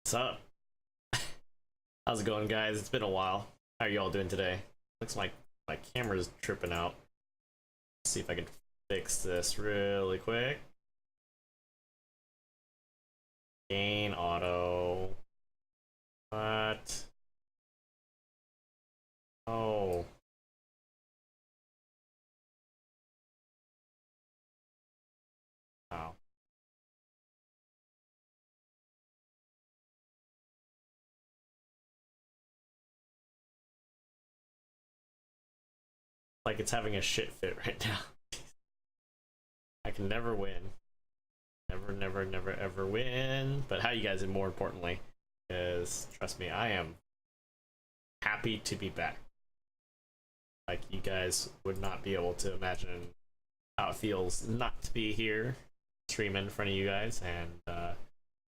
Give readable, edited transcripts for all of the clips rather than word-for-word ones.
What's up? How's it going, guys? It's been a while. How are you all doing today? Looks like my camera's tripping out. Let's see if I can fix this really quick. Gain auto. What? Oh. Wow. Like it's having a shit fit right now. I can never win. Never, ever win. But how you guys, and more importantly, is trust me, I am happy to be back. Like, you guys would not be able to imagine how it feels not to be here streaming in front of you guys and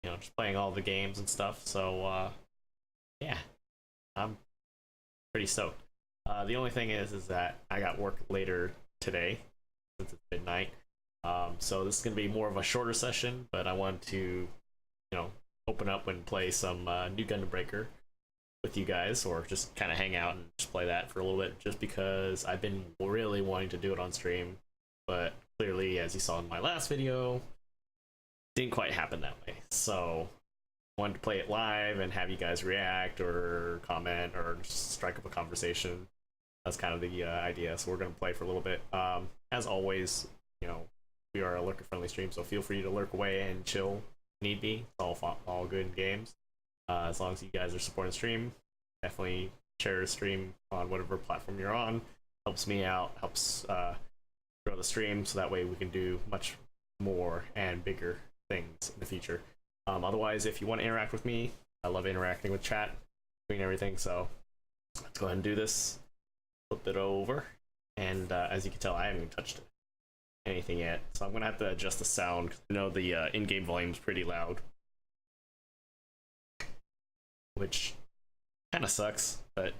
you know, just playing all the games and stuff. So yeah, I'm pretty stoked. The only thing is that I got work later today since it's midnight. So this is gonna be more of a shorter session, but I wanted to, you know, open up and play some new Gundam Breaker with you guys, or just kind of hang out and just play that for a little bit, just because I've been really wanting to do it on stream, but clearly, as you saw in my last video, didn't quite happen that way. So I wanted to play it live and have you guys react or comment or just strike up a conversation. That's kind of the idea. So we're going to play for a little bit. As always, you know, we are a lurker friendly stream, so feel free to lurk away and chill if need be. It's all good in games. As long as you guys are supporting the stream, definitely share the stream on whatever platform you're on. Helps me out, helps grow the stream, so that way we can do much more and bigger things in the future. Otherwise, if you want to interact with me, I love interacting with chat, doing everything. So let's go ahead and do this. Flip it over, and as you can tell, I haven't even touched anything yet, so I'm gonna have to adjust the sound. I know the in-game volume is pretty loud, which kind of sucks, but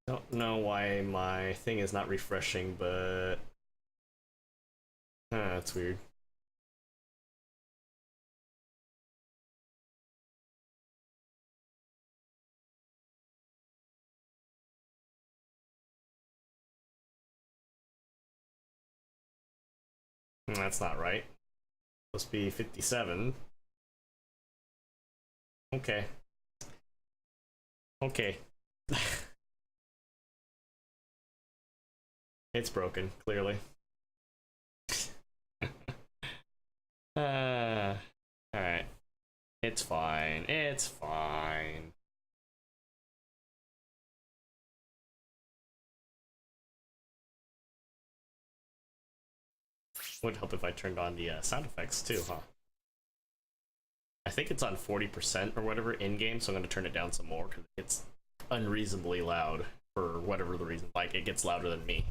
don't know why my thing is not refreshing, but that's weird. That's not right. Supposed to be 57. Okay. Okay. It's broken, clearly. Alright. It's fine. It's fine. Would help if I turned on the sound effects too, huh? I think it's on 40% or whatever in game, so I'm going to turn it down some more because it's unreasonably loud for whatever the reason. Like, it gets louder than me.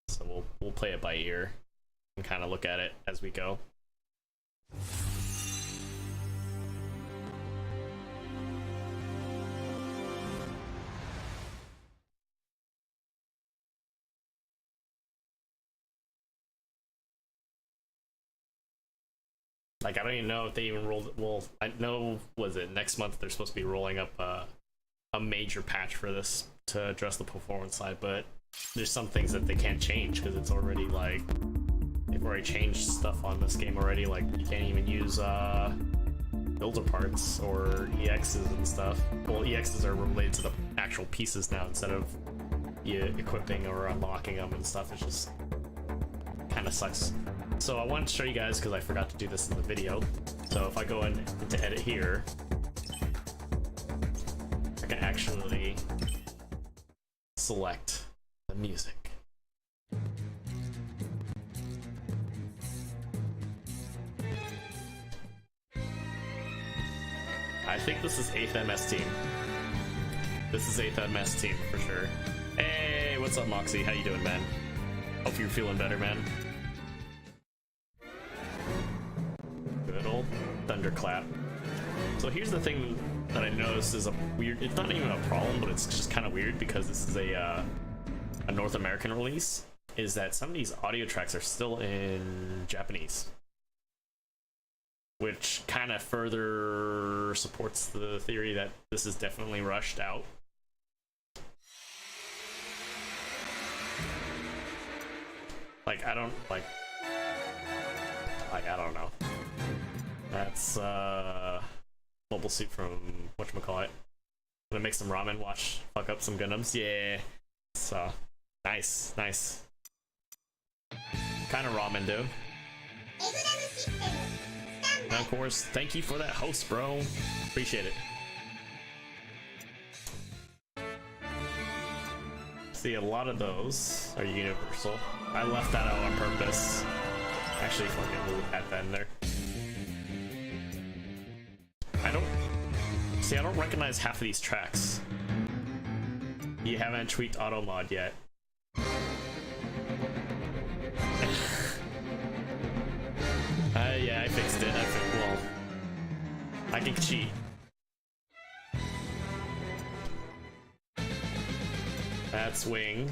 So we'll play it by ear and kind of look at it as we go. Like, I don't even know if they even rolled. Well, I know, was it next month they're supposed to be rolling up a major patch for this to address the performance side, but there's some things that they can't change because it's already, like, they've already changed stuff on this game already. Like, you can't even use builder parts or EXs and stuff. Well, EXs are related to the actual pieces now instead of you equipping or unlocking them and stuff. It's just kind of sucks. So I wanted to show you guys, because I forgot to do this in the video. So if I go into edit here, I can actually select the music. I think this is 8th MS team. This is 8th MS team for sure. Hey, what's up, Moxie? How you doing, man? Hope you're feeling better, man. Good old thunderclap. So here's the thing that I noticed is a weird, it's not even a problem, but it's just kind of weird because this is a North American release, is that some of these audio tracks are still in Japanese. which kind of further supports the theory that this is definitely rushed out. Like, I don't know. That's mobile suit from whatchamacallit. Gonna make some ramen, fuck up some Gundams. Yeah. So nice. Kind of ramen, dude. And of course, thank you for that host, bro. Appreciate it. See, a lot of those are universal. I left that out on purpose. Actually, fucking we'll add that in there. I don't recognize half of these tracks. You haven't tweaked auto mod yet. Yeah, I fixed it. Well, I can cheat. That's Wing.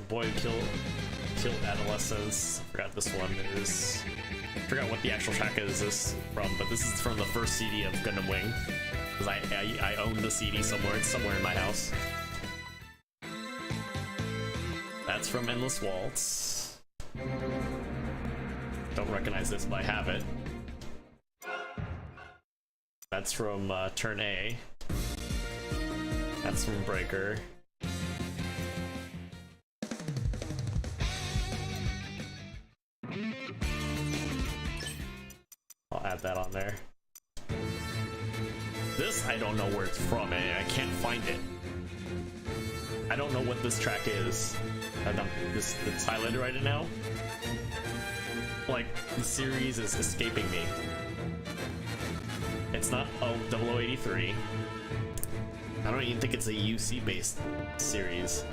Boy who killed adolescence. Forgot this one is. Forgot what the actual track is this from, but this is from the first CD of Gundam Wing. Because I own the CD somewhere. It's somewhere in my house. That's from Endless Waltz. Don't recognize this, but I have it. That's from Turn A. That's from Breaker. I'll add that on there. This, I don't know where it's from, and I can't find it. I don't know what this track is. It's highlighted right now. Like, the series is escaping me. It's not 0083. I don't even think it's a UC based series.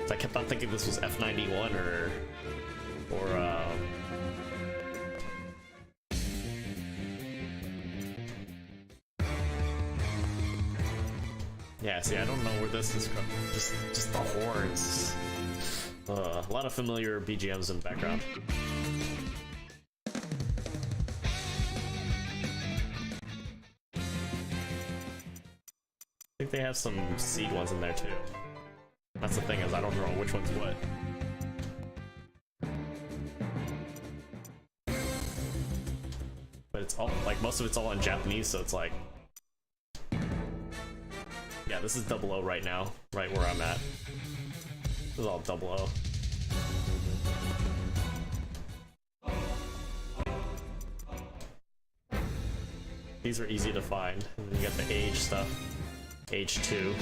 So I kept on thinking this was F91 or yeah, see, I don't know where this is from. Just the horns. A lot of familiar BGMs in the background. I think they have some seed ones in there too. That's the thing, is I don't know which one's what. But it's all, like, most of it's all in Japanese, so it's like... Yeah, this is 00 right now, right where I'm at. This is all 00. These are easy to find. And then you got the age stuff. Age 2.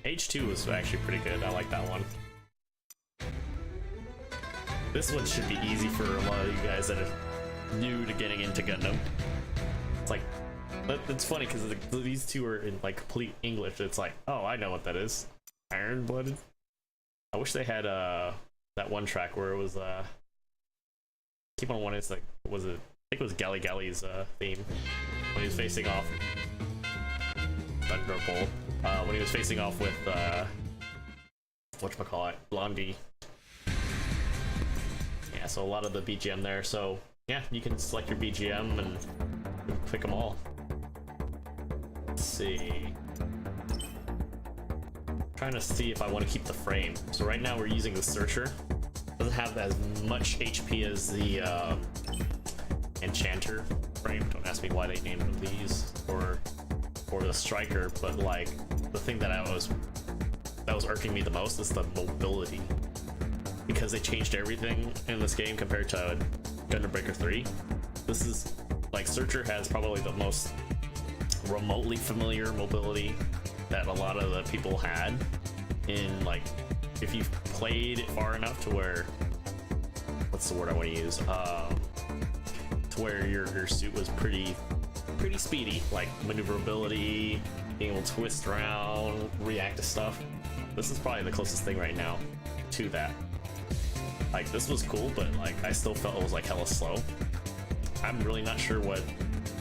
Age 2 was actually pretty good. I like that one. This one should be easy for a lot of you guys that are new to getting into Gundam. It's like, it's funny because these two are in like complete English. It's like, oh, I know what that is. Iron Blooded. I wish they had that one track where it was keep on one. It's like, was it? I think it was Gally Gally's theme when he was facing off. Thunderbolt. When he was facing off with whatchamacallit, Blondie. Yeah, so a lot of the BGM there. So yeah, you can select your BGM and pick them all. Let's see. Trying to see if I want to keep the frame. So right now we're using the Searcher. Doesn't have as much HP as the Enchanter frame. Don't ask me why they named them these, or the Striker, but like the thing that was irking me the most is the mobility, because they changed everything in this game compared to Gundam Breaker 3. This is like, Searcher has probably the most remotely familiar mobility that a lot of the people had in, like, if you've played it far enough to where, what's the word I want to use, to where your suit was pretty speedy, like maneuverability, being able to twist around, react to stuff. This is probably the closest thing right now to that. Like, this was cool, but like I still felt it was like hella slow. I'm really not sure what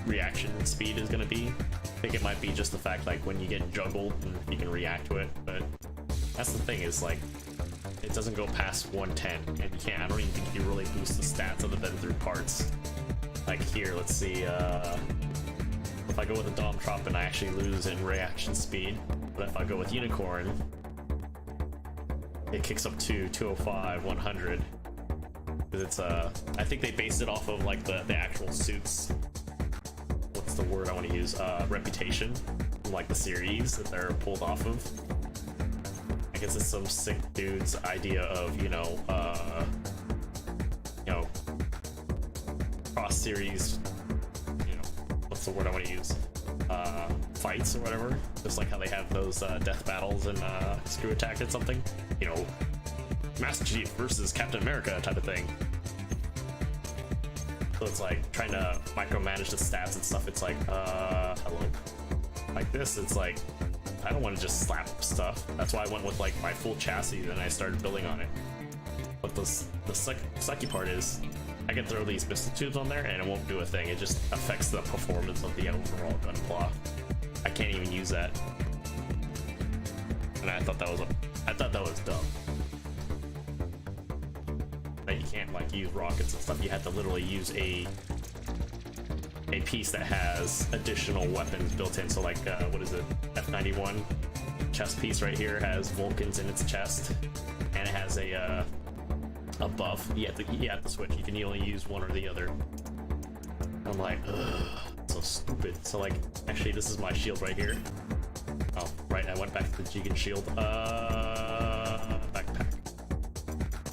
reaction speed is gonna be. I think it might be just the fact, like, when you get juggled and you can react to it, but that's the thing, is like, it doesn't go past 110, and you can't. I don't even think you really boost the stats other than through parts. Like here, let's see. If I go with a Dom Trop, I actually lose in reaction speed. But if I go with Unicorn, it kicks up to 205, 100. Because it's I think they based it off of like the actual suits. What's the word I want to use? Reputation, from, like the series that they're pulled off of. I guess it's some sick dude's idea of you know cross series. You know, what's the word I want to use? Fights or whatever. Just like how they have those death battles in Screw Attack or something. You know, Master Chief versus Captain America type of thing. So it's like trying to micromanage the stats and stuff. It's like, hello. Like this, it's like, I don't want to just slap stuff. That's why I went with like my full chassis and I started building on it. But the sucky part is, I can throw these missile tubes on there and it won't do a thing. It just affects the performance of the overall gun plot. I can't even use that. And I thought that was dumb. That you can't like use rockets and stuff. You have to literally use a piece that has additional weapons built in. So like what is it? F91 chest piece right here has Vulcans in its chest, and it has a buff. You have to switch. You can only use one or the other. I'm like, ugh, so stupid. So like, actually, this is my shield right here. Oh, right. I went back to the Jigen shield. Backpack.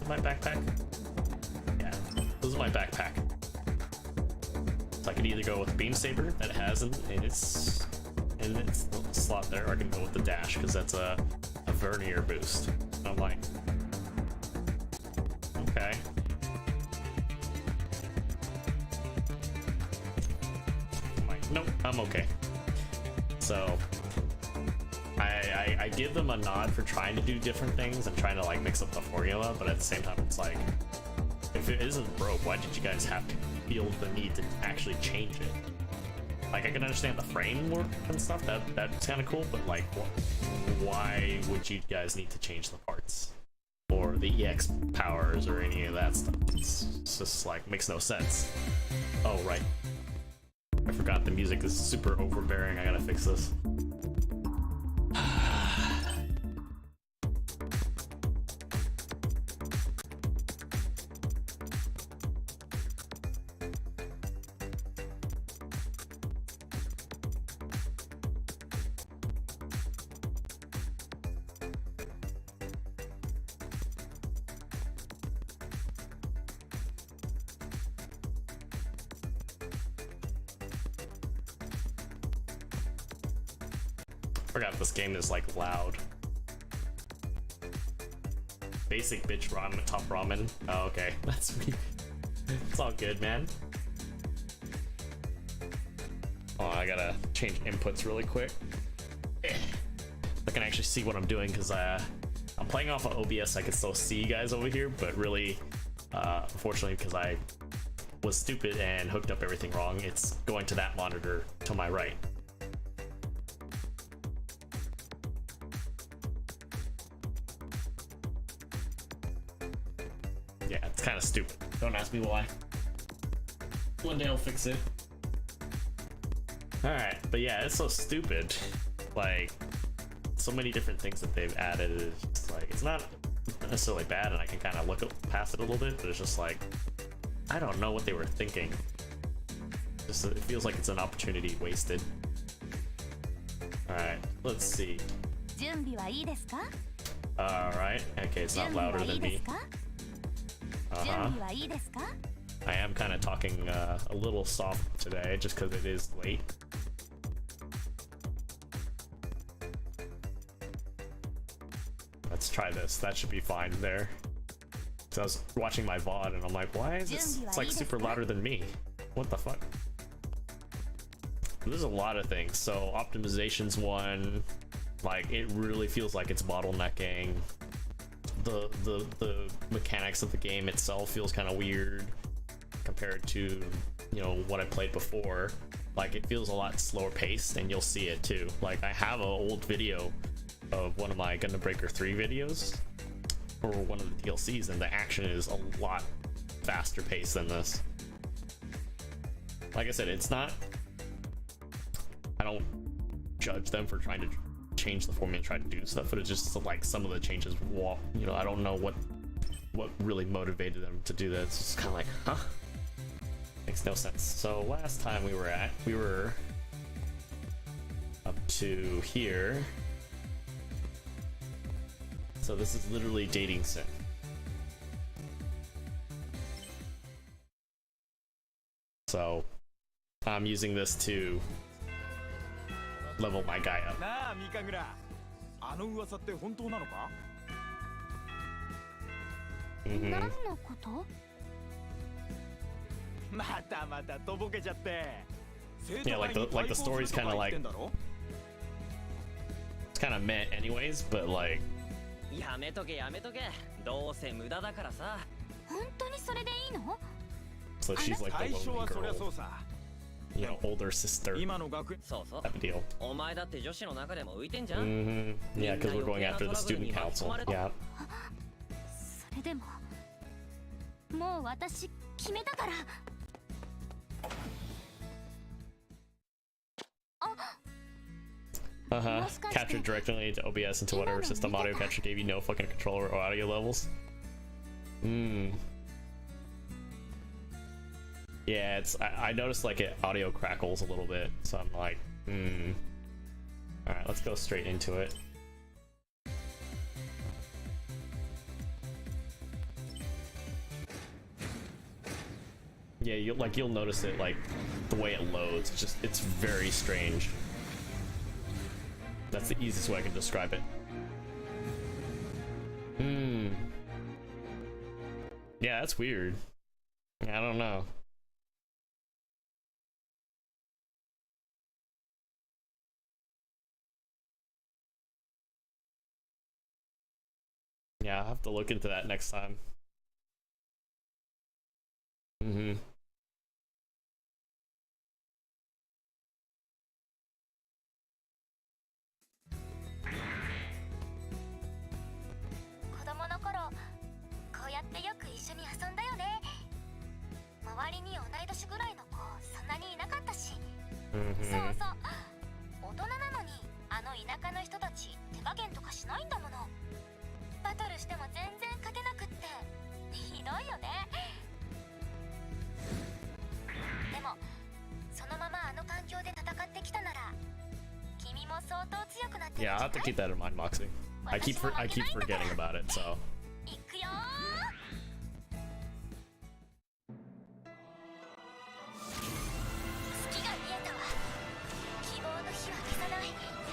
Is my backpack? Yeah, this is my backpack. So I can either go with Beam Saber that it has in its slot there, or I can go with the dash because that's a vernier boost. And I'm like, okay. I'm like, nope, I'm okay. So I give them a nod for trying to do different things and trying to like mix up the formula, but at the same time it's like, if it isn't broke, why did you guys have to feel the need to actually change it? Like, I can understand the framework and stuff, that's kind of cool, but like, why would you guys need to change the parts or the EX powers or any of that stuff? It's just like makes no sense. Oh right, I forgot the music is super overbearing. I gotta fix this. Forgot this game is like loud. Basic bitch ramen, top ramen. Oh, okay, that's me. It's all good, man. Oh, I gotta change inputs really quick. I can actually see what I'm doing because I'm playing off of OBS. I can still see you guys over here, but really, unfortunately, because I was stupid and hooked up everything wrong, it's going to that monitor to my right. Yeah, it's kind of stupid. Don't ask me why. One day I'll fix it. Alright, but yeah, it's so stupid. Like, so many different things that they've added. It's just like, it's not necessarily bad, and I can kind of look past it a little bit, but it's just like, I don't know what they were thinking. Just, it feels like it's an opportunity wasted. Alright, let's see. Alright, okay, it's not louder than me. I am kind of talking a little soft today just because it is late. Let's try this. That should be fine there. So I was watching my VOD and I'm like, why is this? It's like super louder than me. What the fuck? There's a lot of things. So optimization's one. Like, it really feels like it's bottlenecking. The mechanics of the game itself feels kind of weird compared to, you know, what I played before. Like, it feels a lot slower paced, and you'll see it too. Like, I have an old video of one of my Gundam Breaker 3 videos, for one of the DLCs, and the action is a lot faster paced than this. Like I said, it's not, I don't judge them for trying to change the formula and try to do stuff, but it's just like some of the changes, you know, I don't know what really motivated them to do that. It's just kind of like, huh? Makes no sense. So last time we were up to here. So this is literally dating sim. So I'm using this to level my guy up. Mm-hmm. Yeah, like the story's kind of like, it's kind of meh anyways, but like, so she's like the lonely girl, you know, older sister type of deal. Mm-hmm. Yeah, because we're going after the student council. Yeah. Captured directly into OBS into whatever system audio capture gave you no fucking controller or audio levels. Yeah, it's I noticed like it audio crackles a little bit, so I'm like, Alright, let's go straight into it. Yeah, you'll notice it, like the way it loads. It's very strange. That's the easiest way I can describe it. Yeah, that's weird. I don't know. Yeah, I'll have to look into that next time. Yeah, I'll have to keep that in mind, Moxie. I keep forgetting about it, so.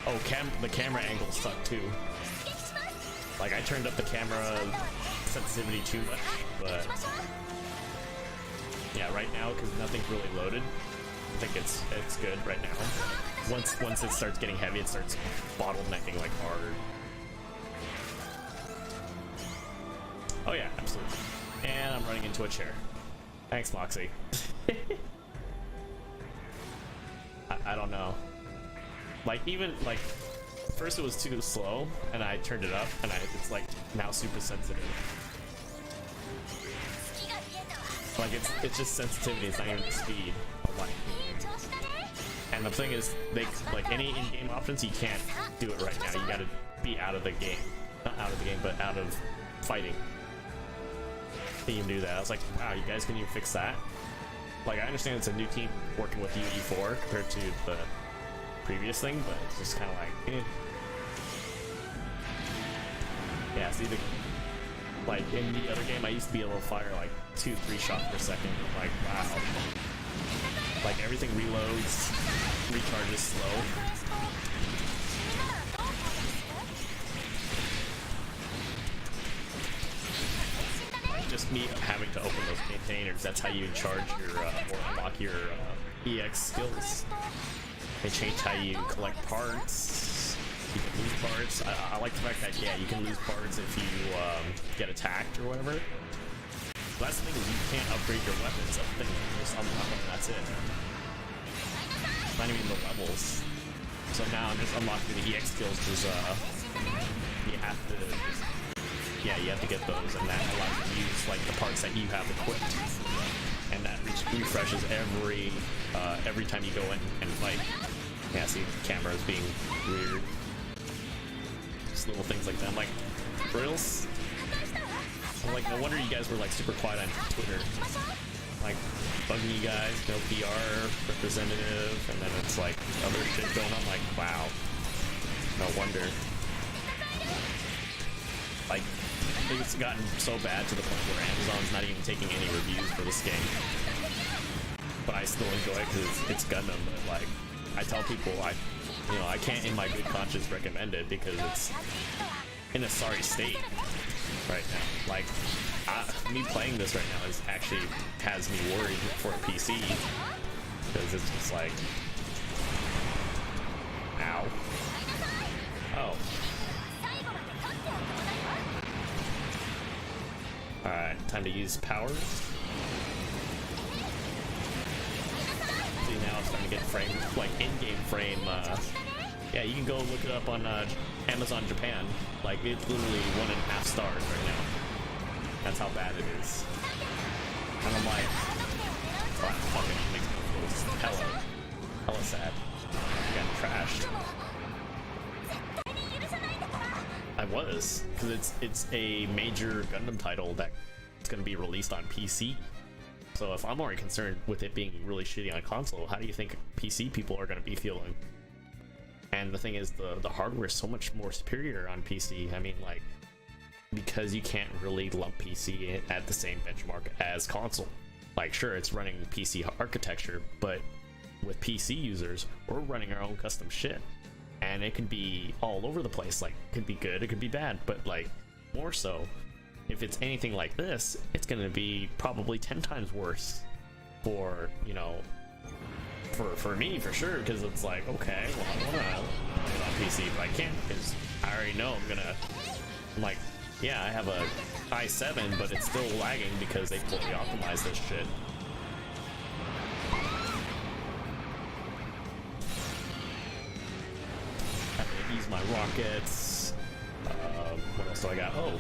Oh, the camera angle sucked too. Like I turned up the camera sensitivity too much, but yeah, right now because nothing's really loaded, I think it's good right now. Once it starts getting heavy, it starts bottlenecking like hard. Oh yeah, absolutely. And I'm running into a chair. Thanks, Moxie. I don't know. Like even like first it was too slow, and I turned it up, and it's like now super sensitive. Like it's just sensitivity. It's not even the speed. Like, and the thing is, they like any in-game options, you can't do it right now. You gotta be out of the game, not out of the game, but out of fighting. You can do that. I was like, wow, you guys can even fix that? Like I understand it's a new team working with UE4 compared to the previous thing, but it's just kind of like, eh. Yeah, see like in the other game I used to be able to fire like 2-3 shots per second. I'm like, wow. Like everything reloads, recharges slow. Just me having to open those containers, that's how you charge your or unlock your EX skills. They changed how you collect parts. You can lose parts. I like the fact that, yeah, you can lose parts if you get attacked or whatever. The last thing is you can't upgrade your weapons. That's the thing. You just unlock them and that's it. Not even the levels. So now I'm just unlocking the EX skills because you have to just yeah, you have to get those, and that allows you to use like the parts that you have equipped, and that refreshes every time you go in and fight. Yeah, see, the camera is being weird. Just little things like that. I'm like, Brills? I'm like, no wonder you guys were like super quiet on Twitter. Like, bugging you guys, no PR representative, and then it's like other shit going on. Like, wow. No wonder. Like, it's gotten so bad to the point where Amazon's not even taking any reviews for this game. But I still enjoy it because it's Gundam. But like, I tell people, I can't in my good conscience recommend it because it's in a sorry state right now. Like, me playing this right now actually has me worried for a PC because it's just like, ow. Oh. Alright, time to use powers. See, now it's starting to get frame, like in-game frame, yeah, you can go look it up on Amazon Japan. Like, it's literally 1.5 stars right now. That's how bad it is. And I'm like, oh, fucking makes me feel hella sad. I got trashed. I was, because it's a major Gundam title that it's going to be released on PC. So if I'm already concerned with it being really shitty on console, how do you think PC people are going to be feeling? And the thing is, the hardware is so much more superior on PC. I mean, like, because you can't really lump PC at the same benchmark as console. Like, sure, it's running PC architecture, but with PC users, we're running our own custom shit. And it can be all over the place. Like, it could be good, it could be bad, but like, more so, if it's anything like this, it's gonna be probably 10 times worse for, you know, for me, for sure, because it's like, okay, well, I wanna play it on PC, but I can't, because I already know I'm like, yeah, I have a i7, but it's still lagging because they fully optimized this shit. I'm gonna use my rockets. What else do I got? Oh.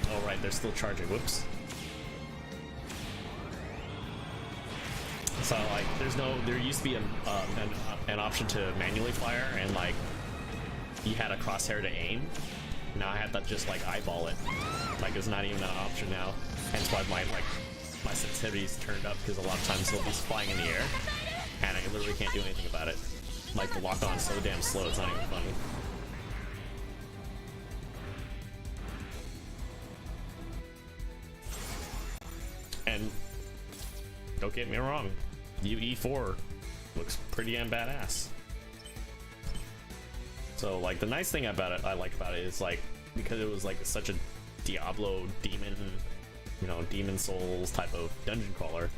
Oh, right, they're still charging. Whoops. So like, there used to be an option to manually fire, and like, you had a crosshair to aim. Now I have to just like eyeball it. Like, it's not even an option now. Hence why my sensitivity's turned up, because a lot of times they'll be flying in the air, and I literally can't do anything about it. Like, the lock on is so damn slow, it's not even funny. And don't get me wrong, UE4 looks pretty damn badass. So like, the nice thing about it, I like about it, is like, because it was like such a Diablo demon, you know, Demon Souls type of dungeon crawler,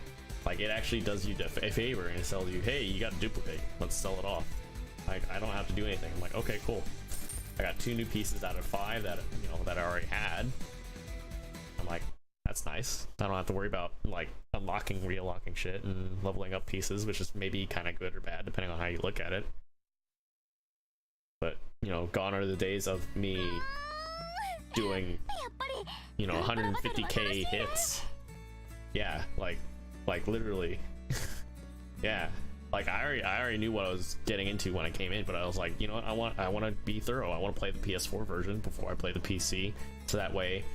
like, it actually does you a favor and it tells you, hey, you got a duplicate, let's sell it off. Like, I don't have to do anything. I'm like, okay, cool. I got 2 new pieces out of 5 that, you know, that I already had. I'm like, that's nice. I don't have to worry about like unlocking, re-unlocking shit and leveling up pieces, which is maybe kind of good or bad depending on how you look at it. But, you know, gone are the days of me doing, you know, 150k hits. Yeah, like literally. Yeah, like I already knew what I was getting into when I came in, but I was like, you know what, I want to be thorough. I want to play the PS4 version before I play the PC, so that way,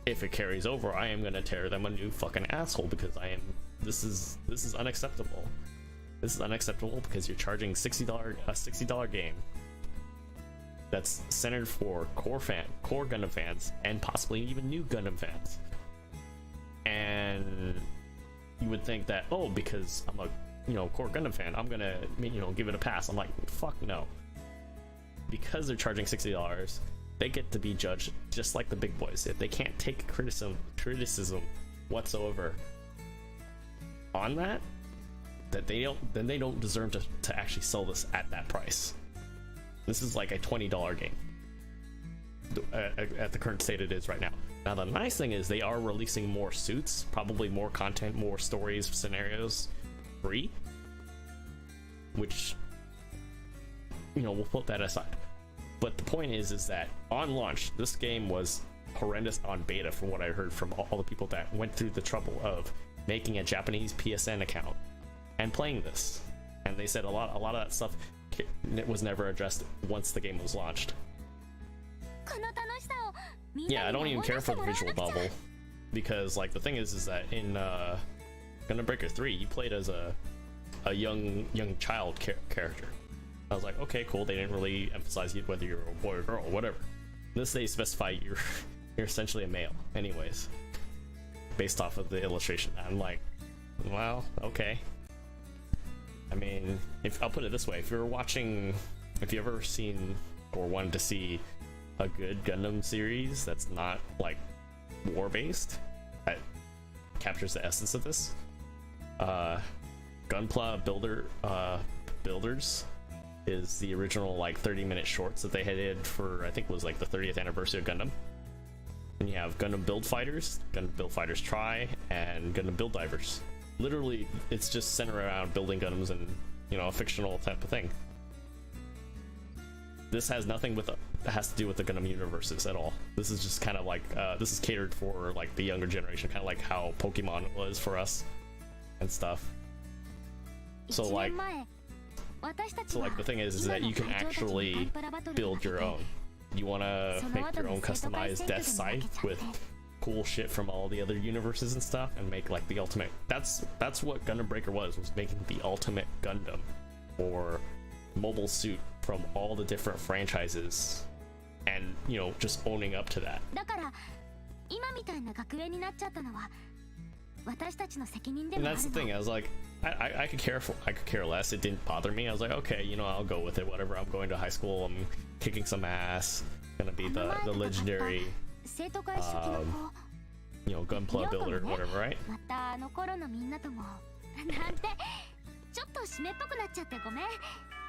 if it carries over, I am gonna tear them a new fucking asshole, because this is unacceptable. This is unacceptable because you're charging a $60 game that's centered for core Gundam fans, and possibly even new Gundam fans. And you would think that, oh, because I'm a, you know, core Gundam fan, I'm gonna, you know, give it a pass. I'm like, fuck no. Because they're charging $60, they get to be judged just like the big boys. If they can't take criticism whatsoever on that, then they don't deserve to actually sell this at that price. This is like a $20 game. at the current state it is right now. Now the nice thing is they are releasing more suits, probably more content, more stories, scenarios, free. Which, you know, we'll put that aside. But the point is that on launch, this game was horrendous on beta, from what I heard from all the people that went through the trouble of making a Japanese PSN account and playing this. And they said a lot of that stuff was never addressed once the game was launched. Yeah, I don't even care for the visual novel, because like the thing is that in Gundam Breaker 3 you played as a young child character. I was like, okay, cool. They didn't really emphasize whether you're a boy or girl or whatever. This they specify you're essentially a male, anyways, based off of the illustration. I'm like, well, okay. I mean, if I'll put it this way, if you ever seen or wanted to see a good Gundam series that's not like war based, that captures the essence of this, Gunpla Builders is the original like 30-minute shorts that they did for, I think it was like the 30th anniversary of Gundam. And you have Gundam Build Fighters, Gundam Build Fighters Try, and Gundam Build Divers. Literally, it's just centered around building Gundams and, you know, a fictional type of thing. This has nothing has to do with the Gundam universes at all. This is just kind of like this is catered for like the younger generation, kind of like how Pokemon was for us and stuff. So like the thing is that you can actually build your own. You want to make your own customized Death Scythe with cool shit from all the other universes and stuff, and make like the ultimate. That's what Gundam Breaker was making the ultimate Gundam or mobile suit from all the different franchises, and you know, just owning up to that. And that's the thing. I was like, I could care less. It didn't bother me. I was like, okay, you know, I'll go with it. Whatever. I'm going to high school. I'm kicking some ass. Gonna be the legendary, you know, Gunpla builder, whatever, right?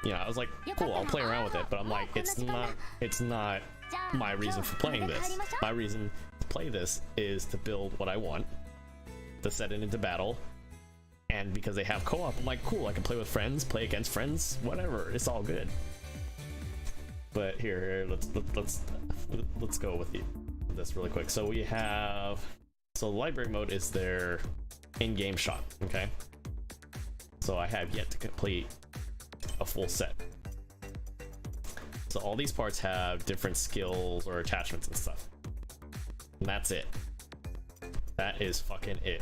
Yeah, I was like, cool. I'll play around with it. But I'm like, it's not my reason for playing this. My reason to play this is to build what I want, to set it into battle, and because they have co-op, I'm like, cool, I can play with friends, play against friends, whatever, it's all good. But here, let's go with this really quick. So we have, so library mode is their in-game shop, okay? So I have yet to complete a full set. So all these parts have different skills or attachments and stuff, and that's it. That is fucking it.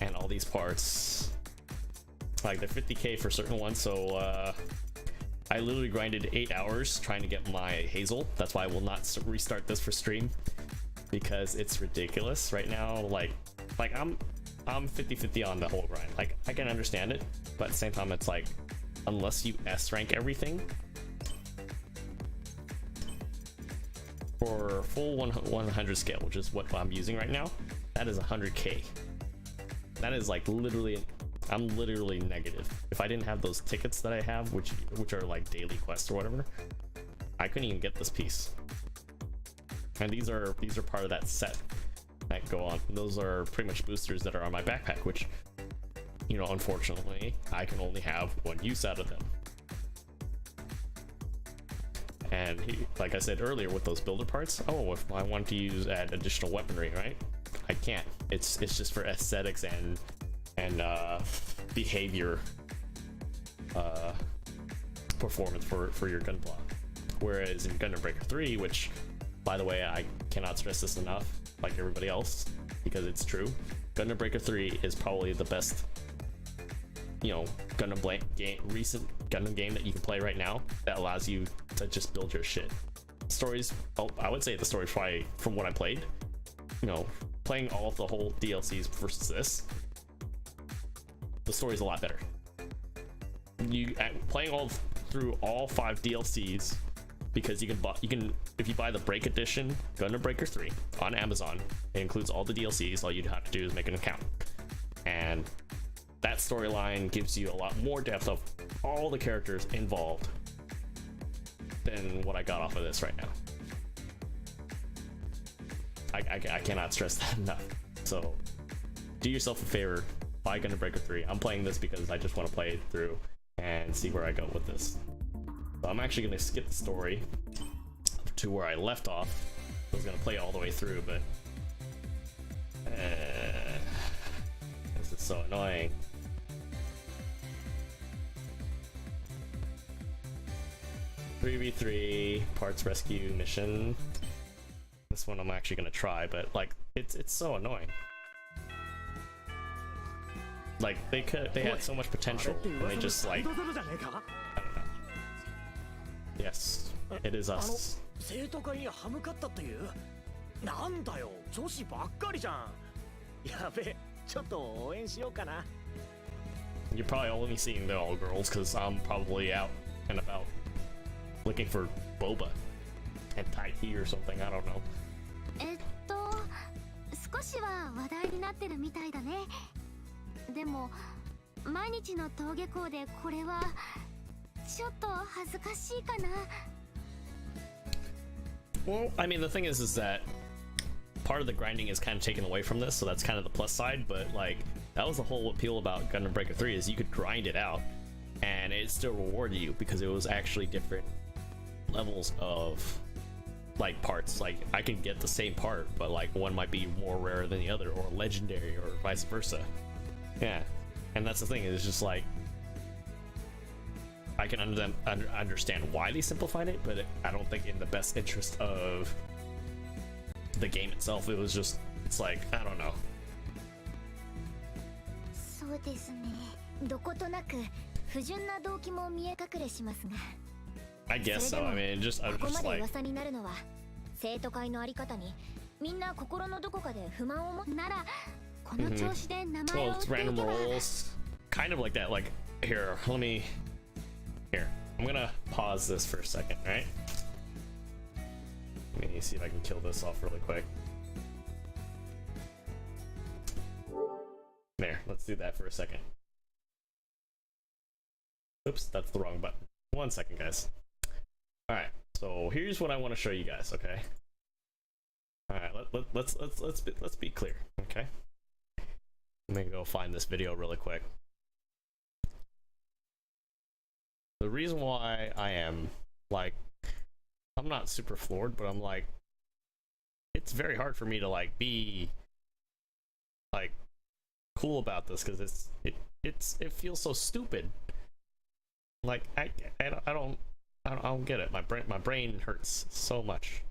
And all these parts, like they're 50k for certain ones, so I literally grinded 8 hours trying to get my Hazel. That's why I will not restart this for stream, because it's ridiculous right now. Like I'm 50-50 on the whole grind. Like, I can understand it, but at the same time it's like, unless you S rank everything for full 100 scale, which is what I'm using right now, that is 100k. That is like literally, I'm literally negative. If I didn't have those tickets that I have, which are like daily quests or whatever, I couldn't even get this piece. And these are part of that set that go on. Those are pretty much boosters that are on my backpack, which, you know, unfortunately I can only have one use out of them. And like I said earlier, with those builder parts, oh, if I want to add additional weaponry, right? I can't. It's just for aesthetics and behavior performance for your gun block. Whereas in Gundam Breaker 3, which, by the way, I cannot stress this enough, like everybody else, because it's true, Gundam Breaker 3 is probably the best, you know, recent Gundam game that you can play right now that allows you to just build your shit. Stories, I would say the story, probably, from what I played, you know, playing all of the whole DLCs versus this, the story's a lot better. You playing through all 5 DLCs, because you can if you buy the Break Edition Gundam Breaker 3 on Amazon, it includes all the DLCs. All you'd have to do is make an account, and that storyline gives you a lot more depth of all the characters involved than what I got off of this right now. I cannot stress that enough. So do yourself a favor, buy Gundam Breaker 3. I'm playing this because I just want to play it through and see where I go with this. So I'm actually going to skip the story to where I left off. I was going to play all the way through, but this is so annoying. "3v3 parts rescue mission." This one I'm actually gonna try, but like it's so annoying. Like they had so much potential and they just like, I don't know. Yes, it is us. You're probably only seeing the all girls because I'm probably out and about looking for boba and Thai tea or something. I don't know. 少しは話題になってるみたいだね。でも毎日の登下校でこれはちょっと恥ずかしいかな。Well, I mean, the thing is that part of the grinding is kind of taken away from this, so that's kind of the plus side. But like, that was the whole appeal about Gundam Breaker 3 is you could grind it out, and it still rewarded you because it was actually different levels of like parts. Like I can get the same part, but like one might be more rare than the other, or legendary, or vice versa. Yeah, and that's the thing. It's just like I can understand why they simplified it, but I don't think in the best interest of the game itself. It was just, it's like, I don't know. そうですね。どことなく不純な動機も見え隠れしますが。I guess so. I mean, I'm just like. ここまで噂になるのは生徒会のあり方にみんな心のどこかで不満を持つならこの調子で名前を売っていけば。Well, it's random rolls, kind of like that. Like here, let me. Here, I'm gonna pause this for a second, right? Let me see if I can kill this off really quick. There, let's do that for a second. Oops, that's the wrong button. 1 second, guys. Alright, so here's what I want to show you guys, okay? Alright, let's be clear, okay? Let me go find this video really quick. The reason why I am like, I'm not super floored, but I'm like, it's very hard for me to like be like cool about this because it feels so stupid. Like I don't get it. My brain hurts so much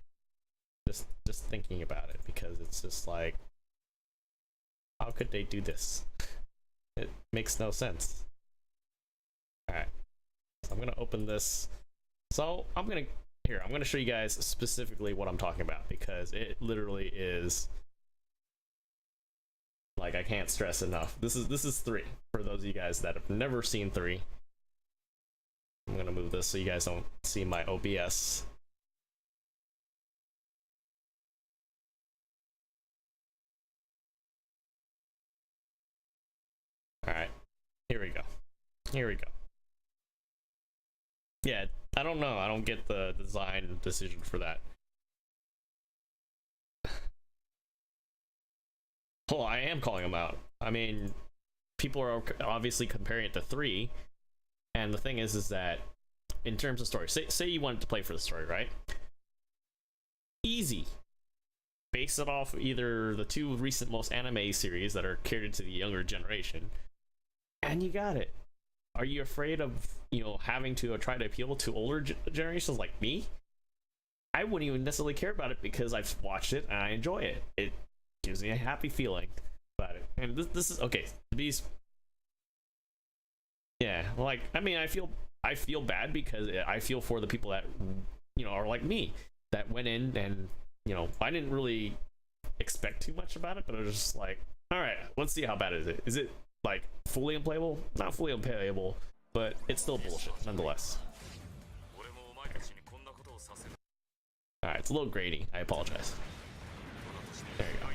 just thinking about it because it's just like, how could they do this? It makes no sense. All right. So I'm gonna open this. So I'm gonna show you guys specifically what I'm talking about because it literally is like, I can't stress enough. This is 3 for those of you guys that have never seen 3. I'm gonna move this so you guys don't see my OBS. All right, here we go. Here we go. Yeah, I don't know. I don't get the design decision for that. Well, I am calling them out. I mean, people are obviously comparing it to 3, and the thing is that in terms of story, say you wanted to play for the story, right? Easy. Base it off either the 2 recent most anime series that are catered to the younger generation, and you got it. Are you afraid of, you know, having to try to appeal to older generations like me? I wouldn't even necessarily care about it because I've watched it and I enjoy it. It gives me a happy feeling about it. And this is okay. These, yeah, like, I mean, I feel bad because I feel for the people that, you know, are like me, that went in and, you know, I didn't really expect too much about it, but I was just like, all right, let's see how bad is it. Is it like fully unplayable? Not fully unplayable, but it's still bullshit nonetheless. Alright, it's a little grainy. I apologize. There you go.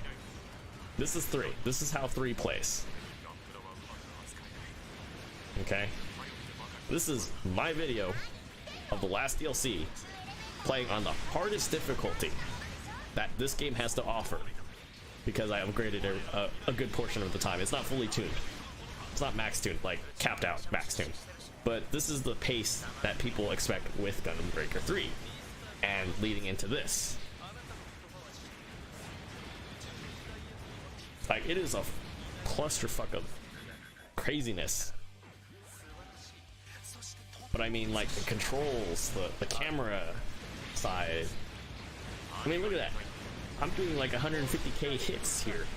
This is 3. This is how 3 plays. Okay? This is my video of the last DLC playing on the hardest difficulty. that this game has to offer, because I upgraded a good portion of the time. It's not fully tuned. It's not max tuned, like capped out max tuned. But this is the pace that people expect with Gundam Breaker 3. And leading into this. Like, it is a clusterfuck of craziness. But I mean, like, the controls, the camera side. I mean, look at that. I'm doing like 150k hits here.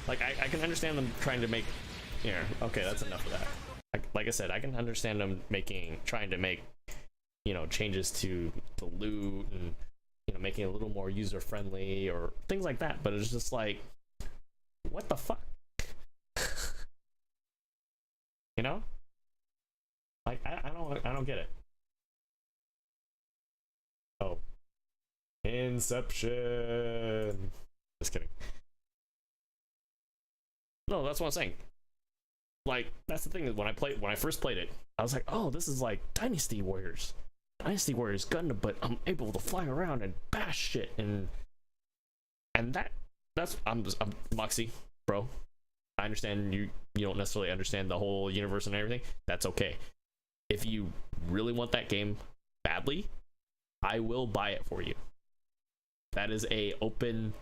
Like, I can understand them trying to make... Here, okay, that's enough of that. Like I said, I can understand them trying to make, you know, changes to the loot and, you know, making it a little more user-friendly or things like that, but it's just like, what the fuck? You know? Like, I don't get it. Oh. Inception. Just kidding. No, that's what I'm saying. Like, that's the thing, is when I first played it, I was like, oh, this is like Dynasty Warriors Gundam, but I'm able to fly around and bash shit, and that's I'm Moxie, bro. I understand you don't necessarily understand the whole universe and everything. That's okay. If you really want that game badly, I will buy it for you. That is a open...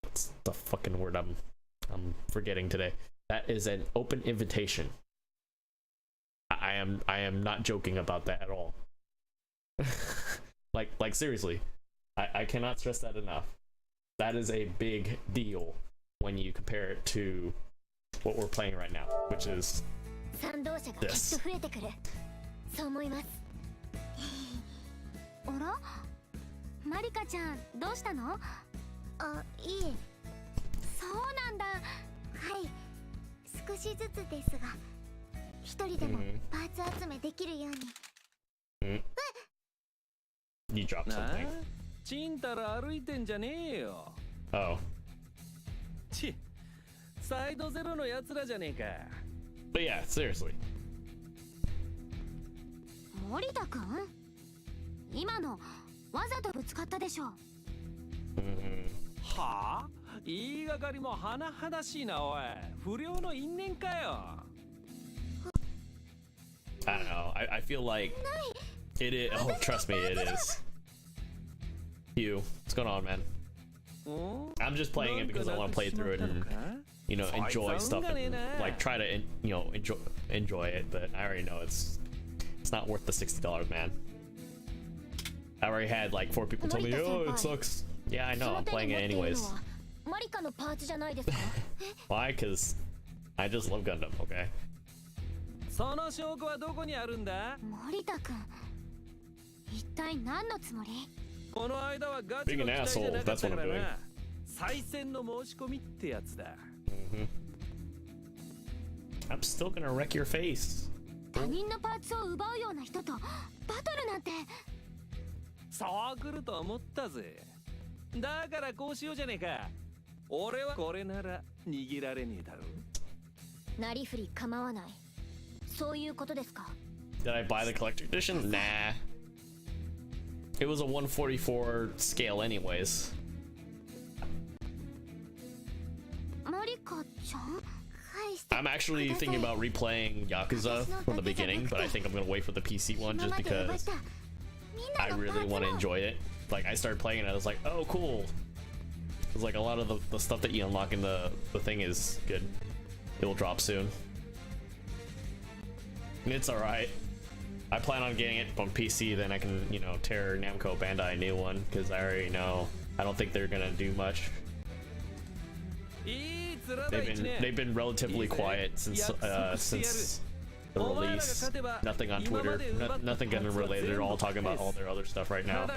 What's the fucking word I'm forgetting today? That is an open invitation. I am not joking about that at all. like seriously, I cannot stress that enough. That is a big deal when you compare it to what we're playing right now, which is this. あらマリカちゃんどうしたのあ、いえそうなんだはい少しずつですが一人でもパーツ集めできるように You dropped something. ちんたら歩いてんじゃねえよ Oh. ちサイドゼロのやつらじゃねえか But yeah, seriously. 森田くん今のわざとぶつかったでしょはあ言いがかりも甚だしいなおい不良の因縁かよ I don't know. I feel like it is. Oh, trust me, it is. Hugh, what's going on, man? I'm just playing it because I want to play through it and, you know, enjoy stuff and like try to, you know, enjoy it. But I already know it's not worth the $60, man. I already had like 4 people tell me, oh, it sucks. Yeah, I know. I'm playing it anyways. Why? Because I just love Gundam. Okay. その証拠はどこにあるんだ森田くん一体何のつもりこの間はガチの期待じゃなかったからな再戦の申し込みってやつだ I'm still gonna wreck your face 他人のパーツを奪うような人とバトルなんてそう来ると思ったぜだからこうしようじゃねえか俺はこれなら握られねえだろなりふり構わないそういうことですか Did I buy the collector edition? Nah. It was a 144 scale anyways. マリカちゃん I'm actually thinking about replaying Yakuza from the beginning, but I think I'm gonna wait for the PC one just because I really want to enjoy it. Like, I started playing and I was like, oh, cool. It's like a lot of the stuff that you unlock in the thing is good. It will drop soon. It's alright. I plan on getting it on PC, then I can, you know, tear Namco Bandai a new one, because I already know I don't think they're gonna do much. They've been relatively quiet since the release. Nothing on Twitter, nothing Gundam related. They're all talking about all their other stuff right now.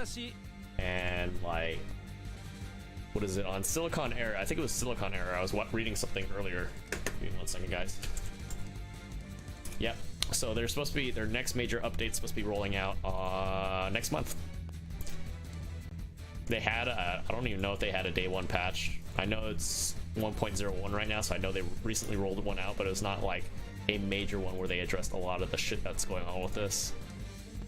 And like, what is it on Silicon Era? I think it was Silicon Era. I was reading something earlier. Give me 1 second, guys. Yep. So they're supposed to be, their next major update's supposed to be rolling out next month. They had I don't even know if they had a day 1 patch. I know it's 1.01 right now, so I know they recently rolled one out, but it's not like a major one where they addressed a lot of the shit that's going on with this.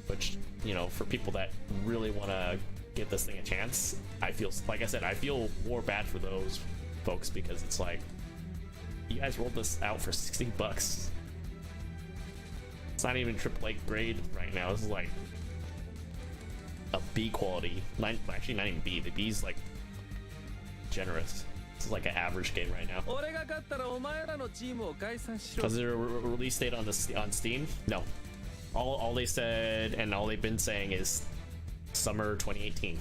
Which, you know, for people that really want to give this thing a chance, I feel, like I said, I feel more bad for those folks, because it's like, you guys rolled this out for $60. It's not even AAA grade right now. This is like a B quality. Actually, not even B. The B's like generous. This is like an average game right now. Was there a release date on Steam? No. All they said and all they've been saying is summer 2018.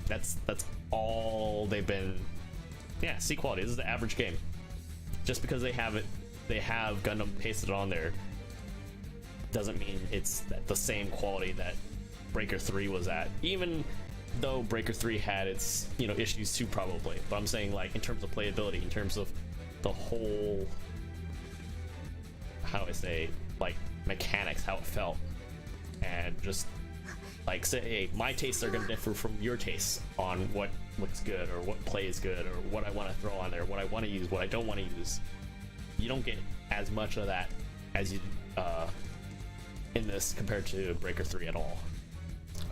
That's all they've been. Yeah, C quality. This is the average game. Just because they have Gundam pasted on there doesn't mean it's the same quality that Breaker 3 was at. Even though Breaker 3 had its, you know, issues too, probably. But I'm saying, like, in terms of playability, in terms of the whole, how do I say, like, mechanics, how it felt, and just like, say, hey, my tastes are gonna differ from your tastes on what looks good or what plays good or what I want to throw on there, what I want to use, what I don't want to use. You don't get as much of that as you in this compared to Breaker 3 at all.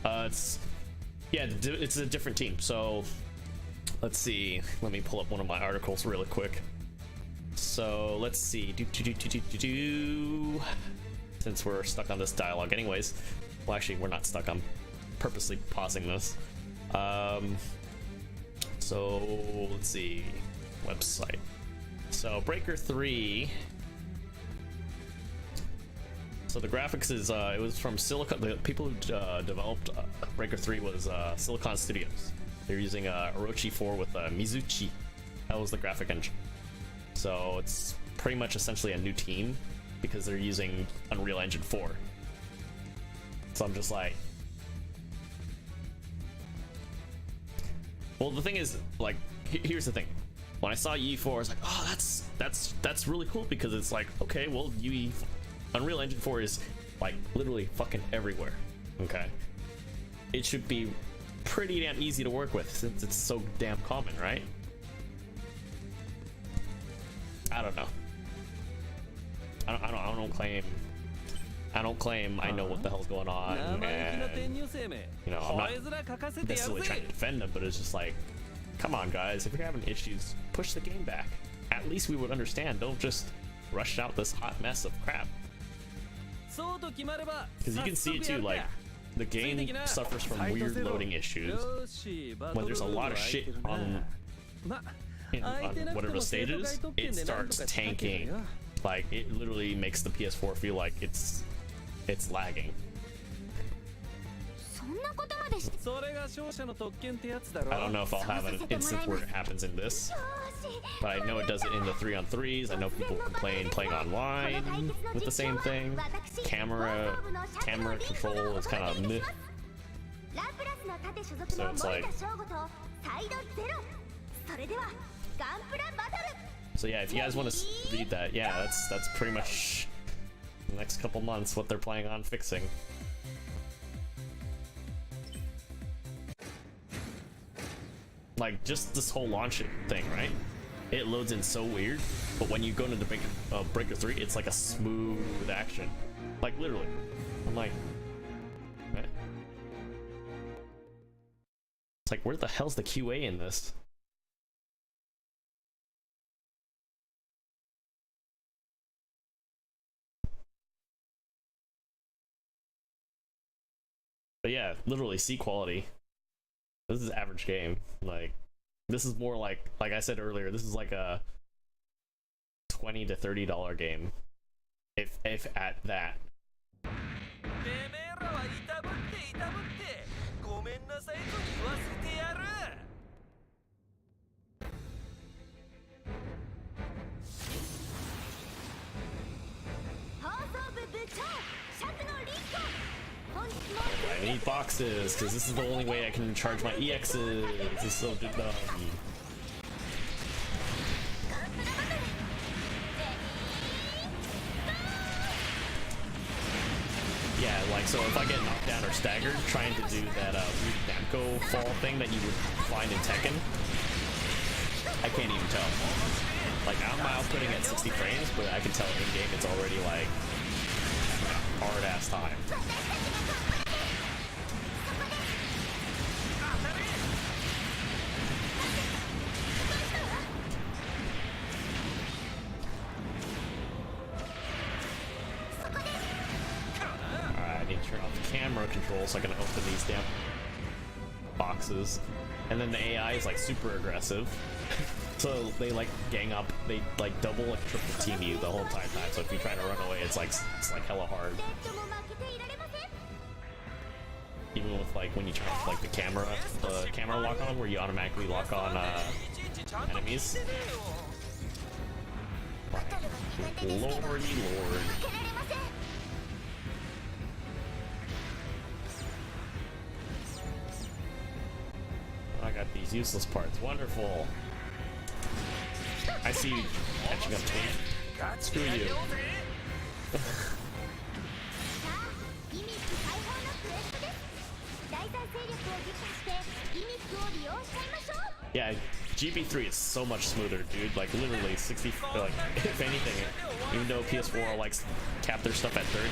It's a different team. So let's see. Let me pull up one of my articles really quick. So let's see. Since we're stuck on this dialogue, anyways. Well, actually, we're not stuck. I'm purposely pausing this. So let's see. Website. So Breaker 3. So the graphics is it was from Silicon. The people who developed Breaker 3 was Silicon Studios. They're using Orochi 4 with Mizuchi. That was the graphic engine. So it's pretty much essentially a new team because they're using Unreal Engine 4. So I'm just like, well, the thing is, like, here's the thing. When I saw UE4, I was like, oh, that's really cool, because it's like, okay, well, Unreal Engine 4 is like literally fucking everywhere. Okay, it should be pretty damn easy to work with since it's so damn common, right? I don't know. I don't claim I know what the hell's going on, and you know, I'm not necessarily trying to defend them, but it's just like, come on, guys, if you're having issues, push the game back. At least we would understand. Don't just rush out this hot mess of crap. Because you can see it too, like, the game suffers from weird loading issues. When there's a lot of shit on whatever stage it is, it starts tanking. Like, it literally makes the PS4 feel like it's lagging. I don't know if I'll have an instance where it happens in this, but I know it does it in the 3-on-3s. I know people complain playing online with the same thing. Camera control is kind of meh. So it's like, so yeah, if you guys want to read that, yeah, that's pretty much the next couple months what they're planning on fixing. Like, just this whole launch thing, right? It loads in so weird, but when you go into the Breaker 3, it's like a smooth action. Like, literally. I'm like, eh. It's like, where the hell's the QA in this? But yeah, literally C quality. This is average game. Like, this is more like I said earlier, this is like a $20 to $30 game, if at that. I need boxes, because this is the only way I can charge my EXs. This is so dumb. Yeah, like, so if I get knocked down or staggered trying to do that Namco fall thing that you would find in Tekken, I can't even tell. Like I'm outputting at 60 frames, but I can tell in game it's already like hard ass time. Alright, I need to turn off the camera control so I can open these damn boxes. And then the AI is like super aggressive. So they like gang up, they like double like triple team you the whole time. So if you try to run away, it's like hella hard. Even with like when you turn off like the camera lock on, where you automatically lock on enemies. Lordy lord. I got these useless parts. Wonderful. I see you catching up to me. Screw you. Yeah, GB3 is so much smoother, dude. Like literally 60. Like if anything, even though PS4 likes cap their stuff at 30,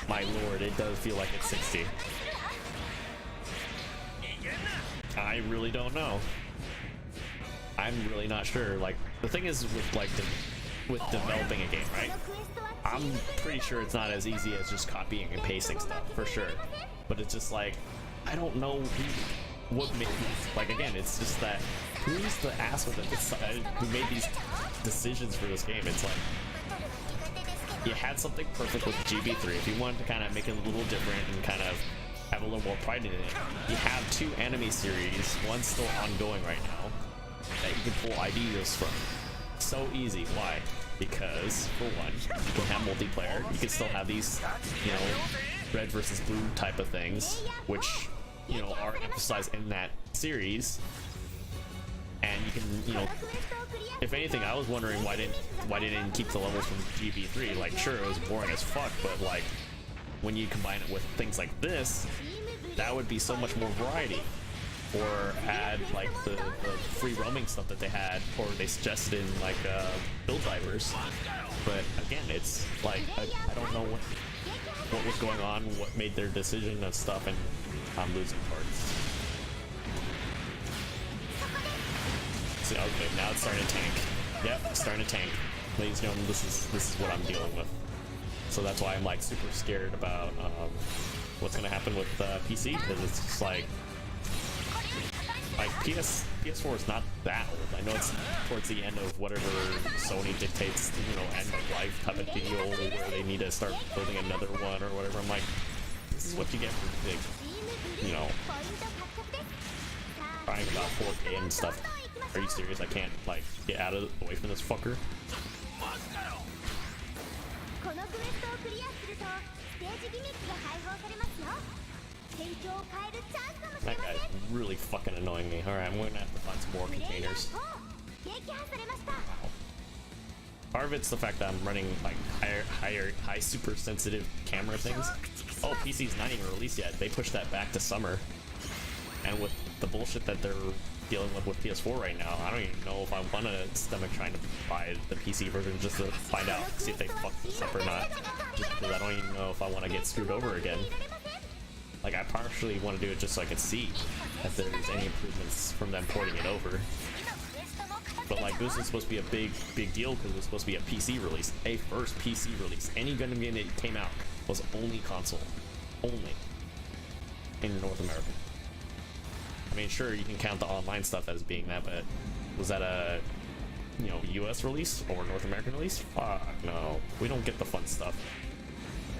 my lord, it does feel like it's 60. I really don't know. I'm really not sure. Like the thing is with like with developing a game, right? I'm pretty sure it's not as easy as just copying and pasting stuff for sure. But it's just like I don't know what made like again. It's just that who's the asshole that decided who made these decisions for this game? It's like you had something perfect with GB3. If you wanted to kind of make it a little different and kind of have a little more pride in it, you have 2 anime series, one's still ongoing right now, that you can pull ideas from. So easy. Why? Because for one, you can have multiplayer. You can still have these, you know, red versus blue type of things, which you know are emphasized in that series. And you can, you know, if anything, I was wondering why didn't keep the levels from GB3. Like, sure, it was boring as fuck, but like when you combine it with things like this, that would be so much more variety. Or add like the free roaming stuff that they had, or they suggested in like build drivers. But again, it's like I don't know what was going on, what made their decision and stuff, and I'm losing parts. See, okay, now it's starting to tank. Yep, it's starting to tank. Ladies and gentlemen, this is what I'm dealing with. So that's why I'm like super scared about what's gonna happen with PC, because it's just like PS4 is not that old. I know it's towards the end of whatever Sony dictates, you know, end of life type of deal where they need to start building another one or whatever. I'm like, this is what you get for big, you know, crying about 4K and stuff. Are you serious? I can't like get away from this fucker. That guy's really fucking annoying me. Alright, I'm gonna have to find some more containers. Wow. Part of it's the fact that I'm running like high super sensitive camera things. Oh, PC's not even released yet. They pushed that back to summer. And with the bullshit that they're dealing with PS4 right now, I don't even know if I want to stomach trying to buy the PC version just to find out, see if they fuck this up or not. Just because I don't even know if I want to get screwed over again. Like, I partially want to do it just so I can see if there's any improvements from them porting it over. But like, this is supposed to be a big deal because it was supposed to be a PC release, a first PC release. Any Gundam game that came out was only console, only in North America. I mean, sure, you can count the online stuff as being that, but was that a, you know, US release or North American release? Fuck no, we don't get the fun stuff.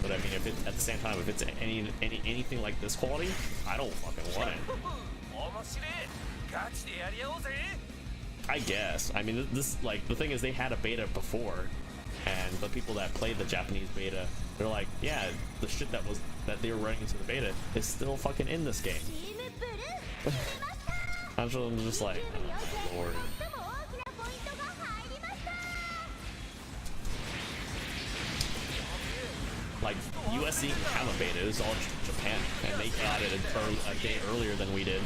But I mean, if it at the same time, if it's anything like this quality, I don't fucking want it. I guess. I mean, this like the thing is, they had a beta before, and the people that played the Japanese beta, they're like, yeah, the shit that they were running into the beta is still fucking in this game. I'm just like, oh, Lord. Like, US didn't have a beta, it was all Japan, and they got it a day earlier than we did.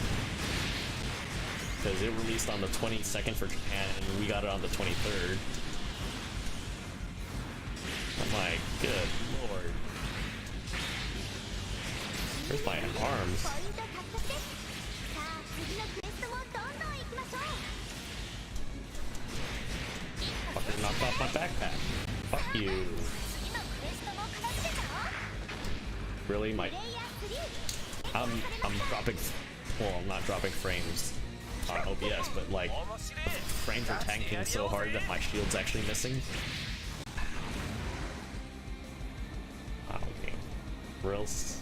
because it released on the 22nd for Japan and we got it on the 23rd. Oh my good lord. Where's my arms? Fucker knocked off my backpack. Fuck you. Really? I'm dropping, well, I'm not dropping frames on OBS, but like, the frames are tanking so hard that my shield's actually missing. Okay. Grills.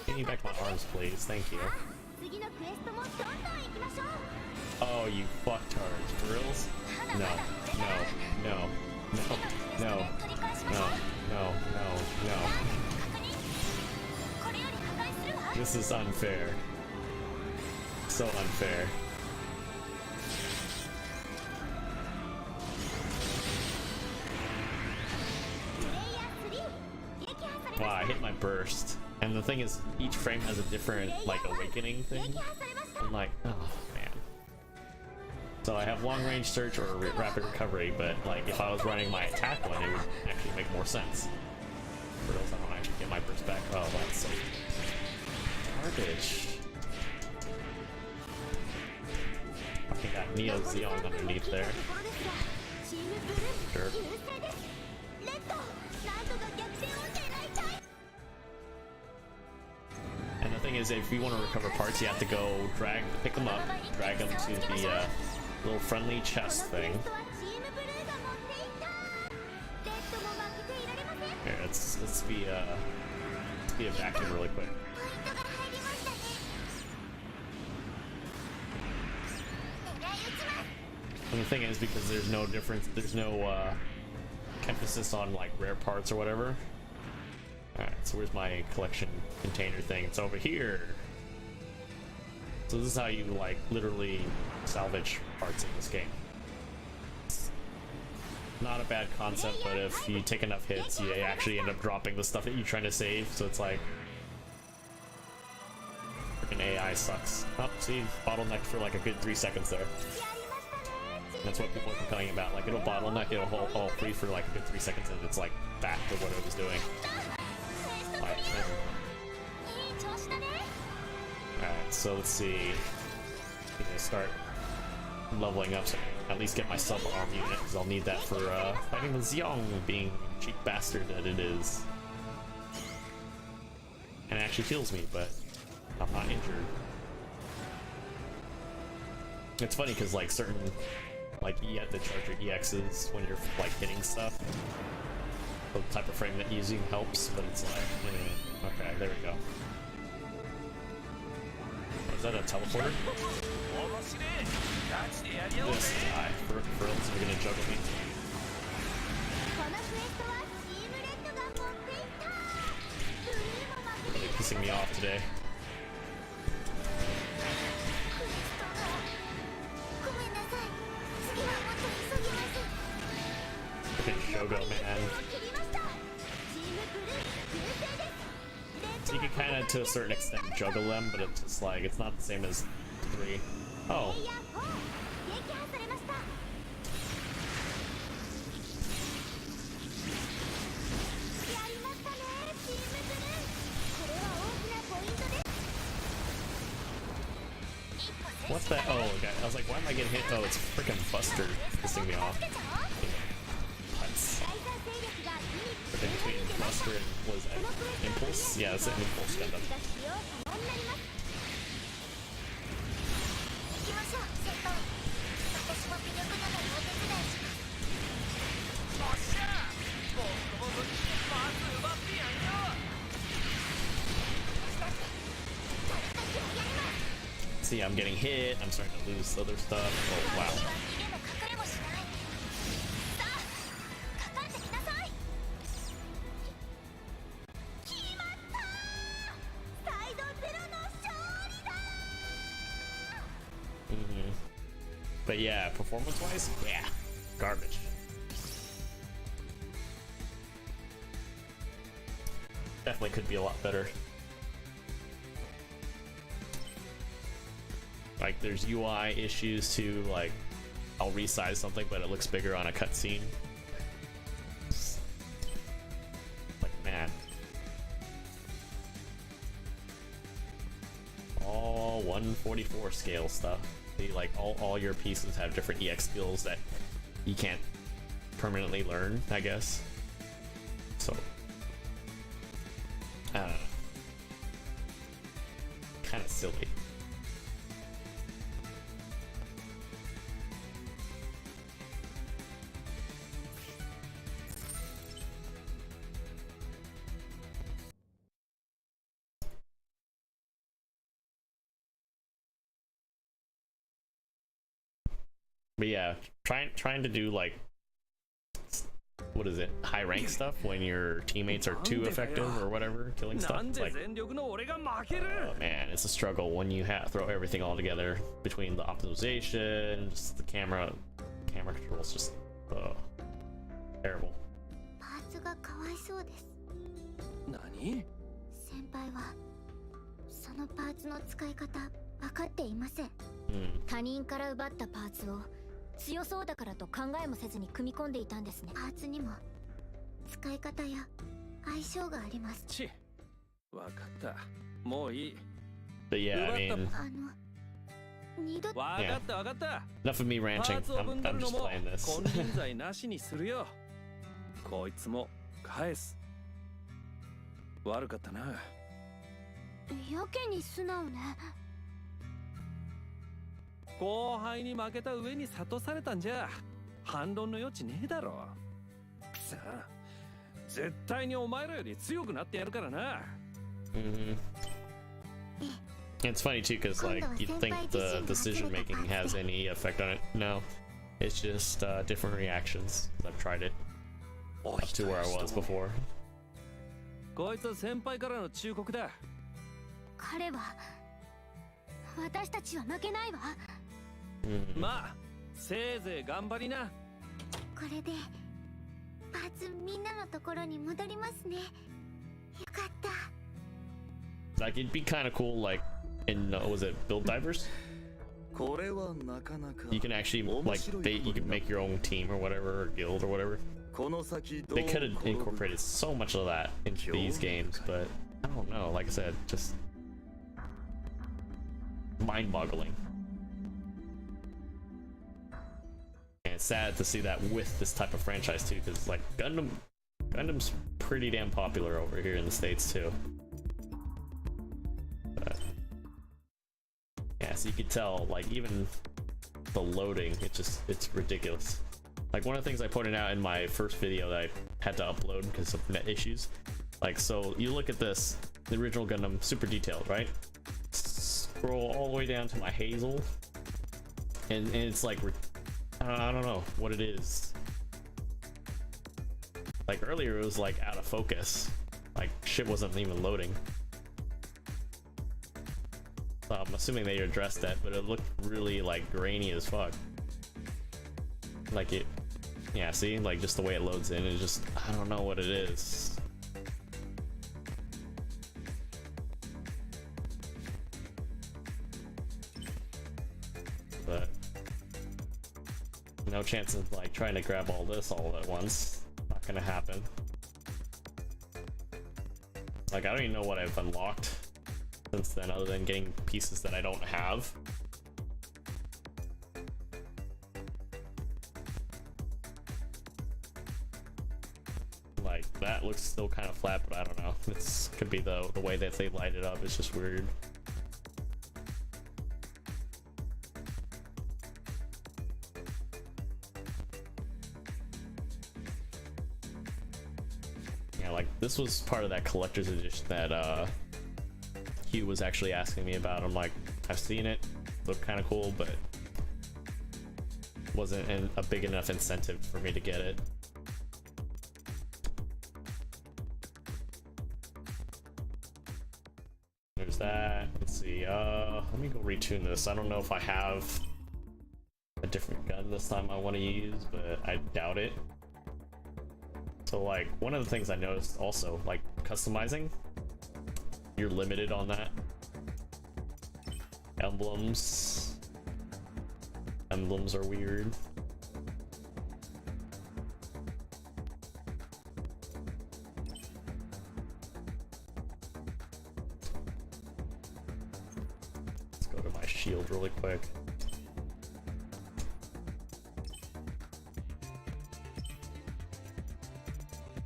Give me back my arms, please. Thank you. Oh, you fucktards. Grills? No. No. No. No. No. No. No. No. No. This is unfair. So unfair. Wow, I hit my burst. And the thing is, each frame has a different, like, awakening thing. I'm like, oh, man. So I have long range search or rapid recovery, but, like, if I was running my attack one, it would actually make more sense. For else I don't actually get my burst back. Oh, that's so garbage. Fucking got Neo Zeon underneath there. Sure. And the thing is, if you want to recover parts, you have to go pick them up, drag them to the little friendly chest thing. Here, let's be a vacuum really quick. And the thing is, because there's no difference, there's no emphasis on like rare parts or whatever. Alright, so where's my collection container thing? It's over here. So this is how you like literally salvage parts in this game. It's not a bad concept, but if you take enough hits, you actually end up dropping the stuff that you're trying to save. So it's like, freaking AI sucks. Oh, see, bottlenecked for like a good 3 seconds there. That's what people are complaining about. Like, it'll bottleneck, it'll hold free for like a good 3 seconds, and it's like back to what it was doing. Like, alright, so let's see. I'm gonna start leveling up so I can at least get my sub-arm unit, because I'll need that for fighting the Zeong, being cheap bastard that it is. And it actually heals me, but I'm not injured. It's funny because like certain, like you have to charge your EXs when you're like hitting stuff. The type of frame that using helps, but it's like, okay, there we go. Oh, is that a teleporter? This guy, for else you're gonna juggle me. Really pissing me off today. Freaking Shogo, man. So you can kind of, to a certain extent, juggle them, but it's just like, it's not the same as 3. Oh. What's that? Oh, okay. I was like, why am I getting hit? Oh, it's freaking Buster pissing me off. Between Buster and, was that Impulse? Yeah, it's an Impulse Gundam. See, I'm getting hit, I'm starting to lose other stuff. Oh, wow. But yeah, performance-wise, yeah, garbage. definitely could be a lot better. Like there's UI issues too, like I'll resize something but it looks bigger on a cutscene. Like man. All 144 scale stuff. See, like all your pieces have different EX skills that you can't permanently learn, I guess. So I don't know. Kinda silly. But yeah, trying to do like, what is it, high rank stuff when your teammates are too effective or whatever, killing stuff. It's like, oh man, it's a struggle when you throw everything all together between the optimization, just the camera controls, just terrible. パーツがかわいそうです。何？先輩はそのパーツの使い方分かっていません。他人から奪ったパーツを強そうだからと考えもせずに組み込んでいたんですね。パーツにも使い方や相性があります。ち、わかった。もういい。But yeah, I mean, 二度。わかったわかった。enough of me ranting. I'm just playing this. 金輪際なしにするよ。こいつも返す。悪かったな。やけに素直ね。後輩に負けた上に諭されたんじゃ反論の余地ねえだろ。さあ、絶対にお前らより強くなってやるからな。It's funny too, because like you'd think the decision making has any effect on it. No, it's just different reactions. I've tried it up to where I was before. こいつは先輩からの忠告だ。彼は私たちは負けないわ。まあ、せいぜい頑張りな。これでパーツみんなのところに戻りますね。よかった。Like it'd be kind of cool, like in was it Build Divers? You can actually like you can make your own team or whatever, or guild or whatever. They could have incorporated so much of that into these games, but I don't know. Like I said, just mind-boggling. And it's sad to see that with this type of franchise too, because like Gundam's pretty damn popular over here in the States too. But, yeah, so you could tell, like even the loading, it's ridiculous. Like one of the things I pointed out in my first video that I had to upload because of net issues. Like, so you look at this, the original Gundam, super detailed, right? Scroll all the way down to my Hazel, and it's like, I don't know what it is. Like earlier it was like out of focus, like shit wasn't even loading. So I'm assuming they addressed that, but it looked really like grainy as fuck. Like it, yeah, see, like just the way it loads in is just, I don't know what it is. But no chance of like trying to grab all this all at once. Not gonna happen. Like I don't even know what I've unlocked since then, other than getting pieces that I don't have. Like that looks still kind of flat, but I don't know. This could be the way that they light it up. It's just weird. Yeah, like this was part of that collector's edition that Hugh was actually asking me about. I'm like, I've seen it, looked kind of cool, but wasn't a big enough incentive for me to get it. There's that. Let's see. Let me go retune this. I don't know if I have a different gun this time I want to use, but I doubt it. So like one of the things I noticed also, like customizing, you're limited on that. Emblems are weird. Let's go to my shield really quick.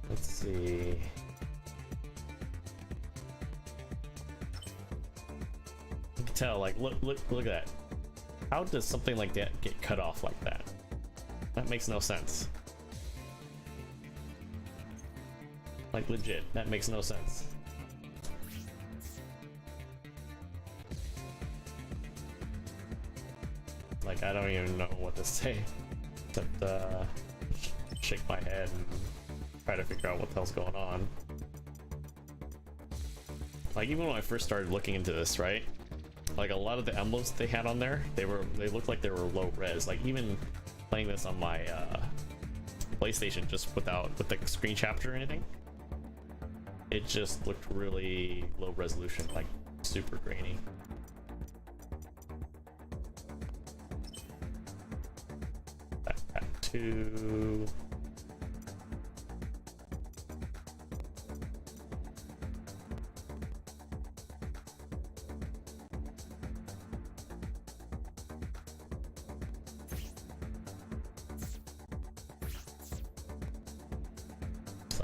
Let's see. You can tell, like, look at that. How does something like that get cut off like that? That makes no sense. Like, legit, that makes no sense. Like, I don't even know what to say, except shake my head and try to figure out what the hell's going on. Like, even when I first started looking into this, right? Like, a lot of the emblems they had on there, they looked like they were low res. Like, even playing this on my PlayStation just with the screen capture or anything, it just looked really low resolution, like super grainy. Backpack 2.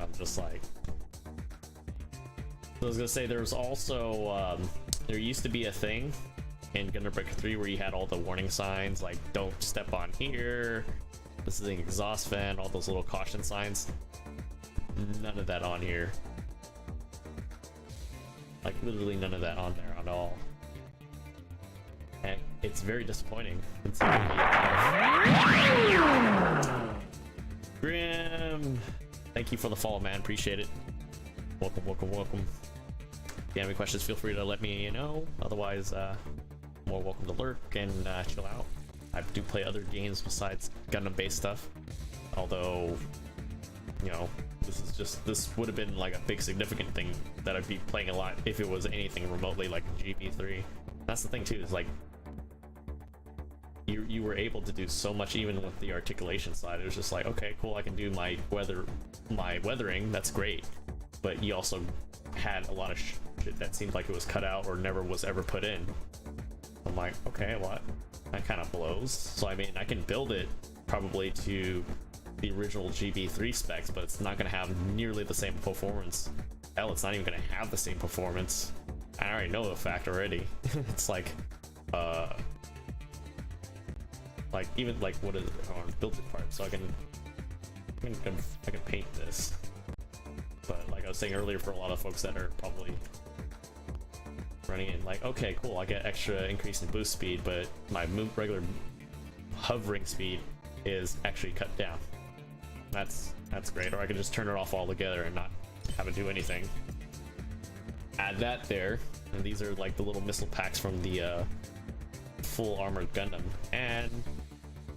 I'm just like, I was gonna say, there was also there used to be a thing in Gundam Breaker 3 where you had all the warning signs, like don't step on here, this is an exhaust fan, all those little caution signs. None of that on here. Like, literally none of that on there at all. And it's very disappointing. Grim! Thank you for the follow, man. Appreciate it. Welcome, welcome, welcome. If you have any questions, feel free to let me know. Otherwise, more welcome to lurk and chill out. I do play other games besides Gundam-based stuff. Although, you know, this would have been like a big significant thing that I'd be playing a lot if it was anything remotely like GB3. That's the thing too, is like, you were able to do so much even with the articulation side. It was just like, okay, cool, I can do my weathering, that's great. But you also had a lot of shit that seemed like it was cut out or never was ever put in. I'm like, okay, what? That kind of blows. So I mean, I can build it probably to the original GB3 specs, but it's not going to have nearly the same performance. Hell, it's not even going to have the same performance. I already know the fact already. It's like even like, what is it? Oh, build it part, so I can paint this. But like I was saying earlier, for a lot of folks that are probably running in, like, okay, cool, I get extra increase in boost speed, but my regular hovering speed is actually cut down. That's great. Or I can just turn it off altogether and not have it do anything. Add that there, and these are like the little missile packs from the full armored Gundam, and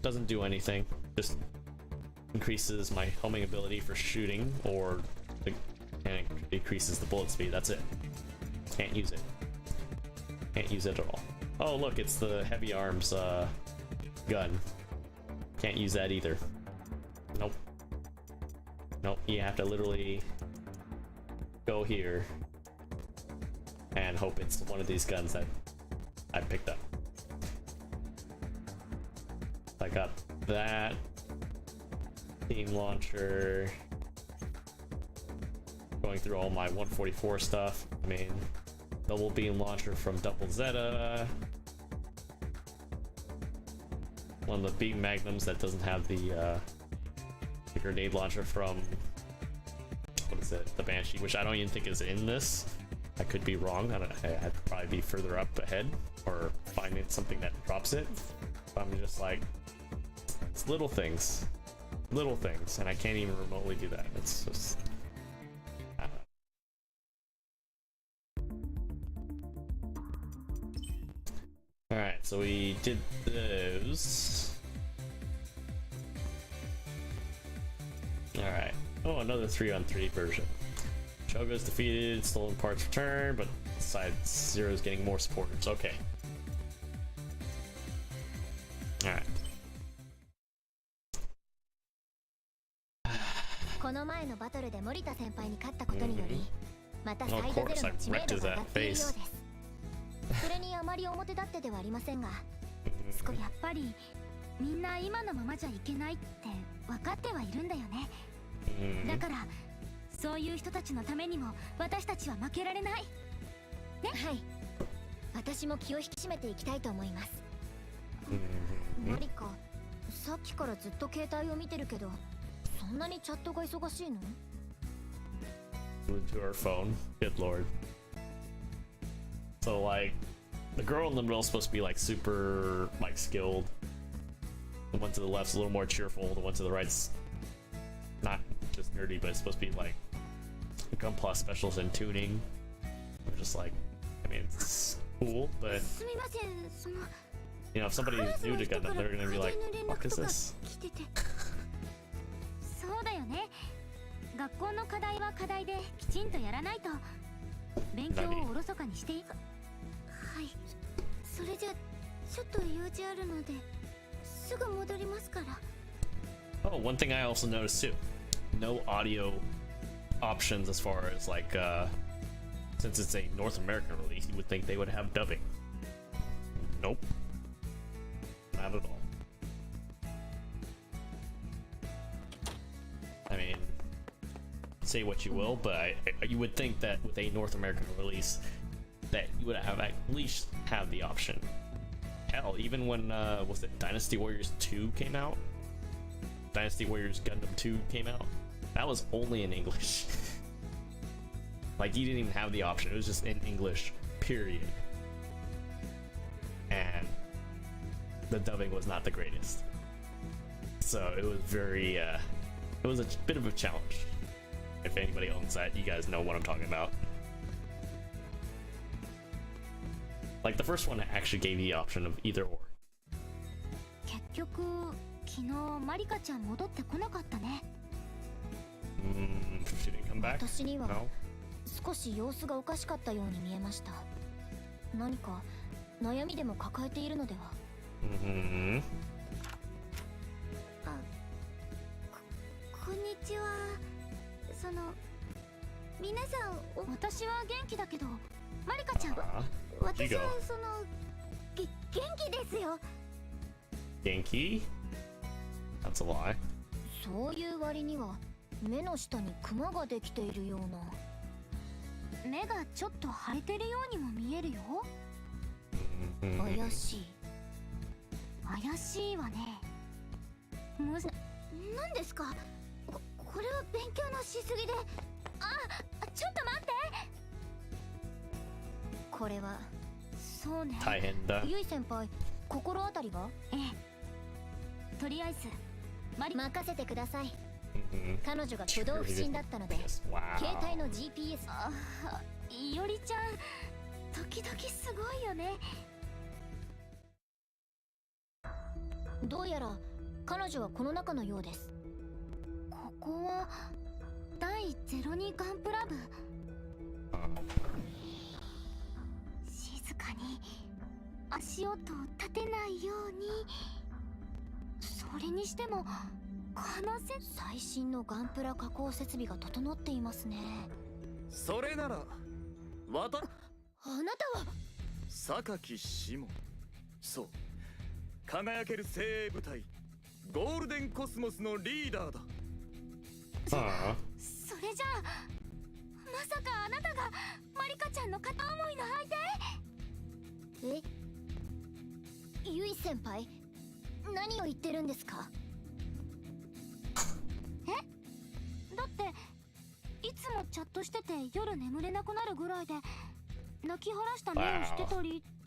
doesn't do anything. Just increases my homing ability for shooting, or and decreases the bullet speed. That's it. Can't use it. Can't use it at all. Oh look, it's the heavy arms gun. Can't use that either. Nope. Nope, you have to literally go here and hope it's one of these guns that I picked up. I got that team launcher. Going through all my 144 stuff. I mean, double beam launcher from Double Zeta. One of the beam magnums that doesn't have the grenade launcher from, what is it, the Banshee, which I don't even think is in this. I could be wrong. I'd probably be further up ahead or find it something that drops it. But I'm just like, it's little things, and I can't even remotely do that. It's just, I don't know. All right, so we did those. All right. Oh, another 3-on-3 version. Chogo's defeated, stolen parts returned, but Side Zero's getting more supporters. Okay. Alright. この前のバトルで森田先輩に勝ったことにより、またサイ Of ドゼロ course, の I 知名 wrecked 度 his が上がっているようです。 face. それにあまり表立ってではありませんが、少しやっぱりみんな今のままじゃいけないって分かってはいるんだよね。だからそういう人たちのためにも私たちは負けられないね。はい、私も気を引き締めていきたいと思います。マリカ、さっきからずっと携帯を見てるけど、そんなにチャットが忙しいの？Glued to her phone. Good lord. So like, the girl in the middle is supposed to be like super like skilled. The one to the left's a little more cheerful. The one to the right's not just nerdy, but it's supposed to be like a Gun Plus specialist in tuning. We're just like, I mean, it's cool, but you know, if somebody's new to Gundam, they're gonna be like, "What is this?" そうだよね。学校の課題は課題できちんとやらないと勉強をおろそかにしていい。はい。それじゃちょっと用事あるのですぐ戻りますから。Oh, one thing I also noticed too. No audio options as far as like since it's a North American release, you would think they would have dubbing. Nope. Not at all. I mean, say what you will, but you would think that with a North American release that you would have at least have the option. Hell, even when was it Dynasty Warriors 2 came out? Dynasty Warriors Gundam 2 came out? That was only in English. Like, you didn't even have the option. It was just in English, period. And the dubbing was not the greatest. So it was very, it was a bit of a challenge. If anybody owns that, you guys know what I'm talking about. Like, the first one actually gave you the option of either or. 結局、昨日マリカちゃん戻ってこなかったね。She didn't come back? 私には No? 少し様子がおかしかったように見えました。何か悩みでも抱えているのでは。こんにちは。その皆さん、私は元気だけど、マリカちゃん、私はその元気ですよ。元気？ That's a lie. そういう割には目の下にクマができているような。目がちょっと腫れてるようにも見えるよ。怪しい。怪しいわね。何ですか？これは勉強のしすぎで。ちょっと待って。これはそうね。大変だ。ゆい先輩、心当たりは？ええ。とりあえず任せてください。彼女が挙動不審だったので、携帯の GPS。いおりちゃん、時々すごいよね。どうやら彼女はこの中のようです。ここは第02ガンプラ部。静かに足音を立てないように。それにしても最新のガンプラ加工設備が整っていますね。それならあなたは榊志門。そう、輝ける精鋭部隊ゴールデンコスモスのリーダーだ。それじゃあまさかあなたがマリカちゃんの片思いの相手？ゆい先輩、何を言ってるんですか？だっていつもチャットしてて夜眠れなくなるぐらいで泣き晴らした目をしてたりっ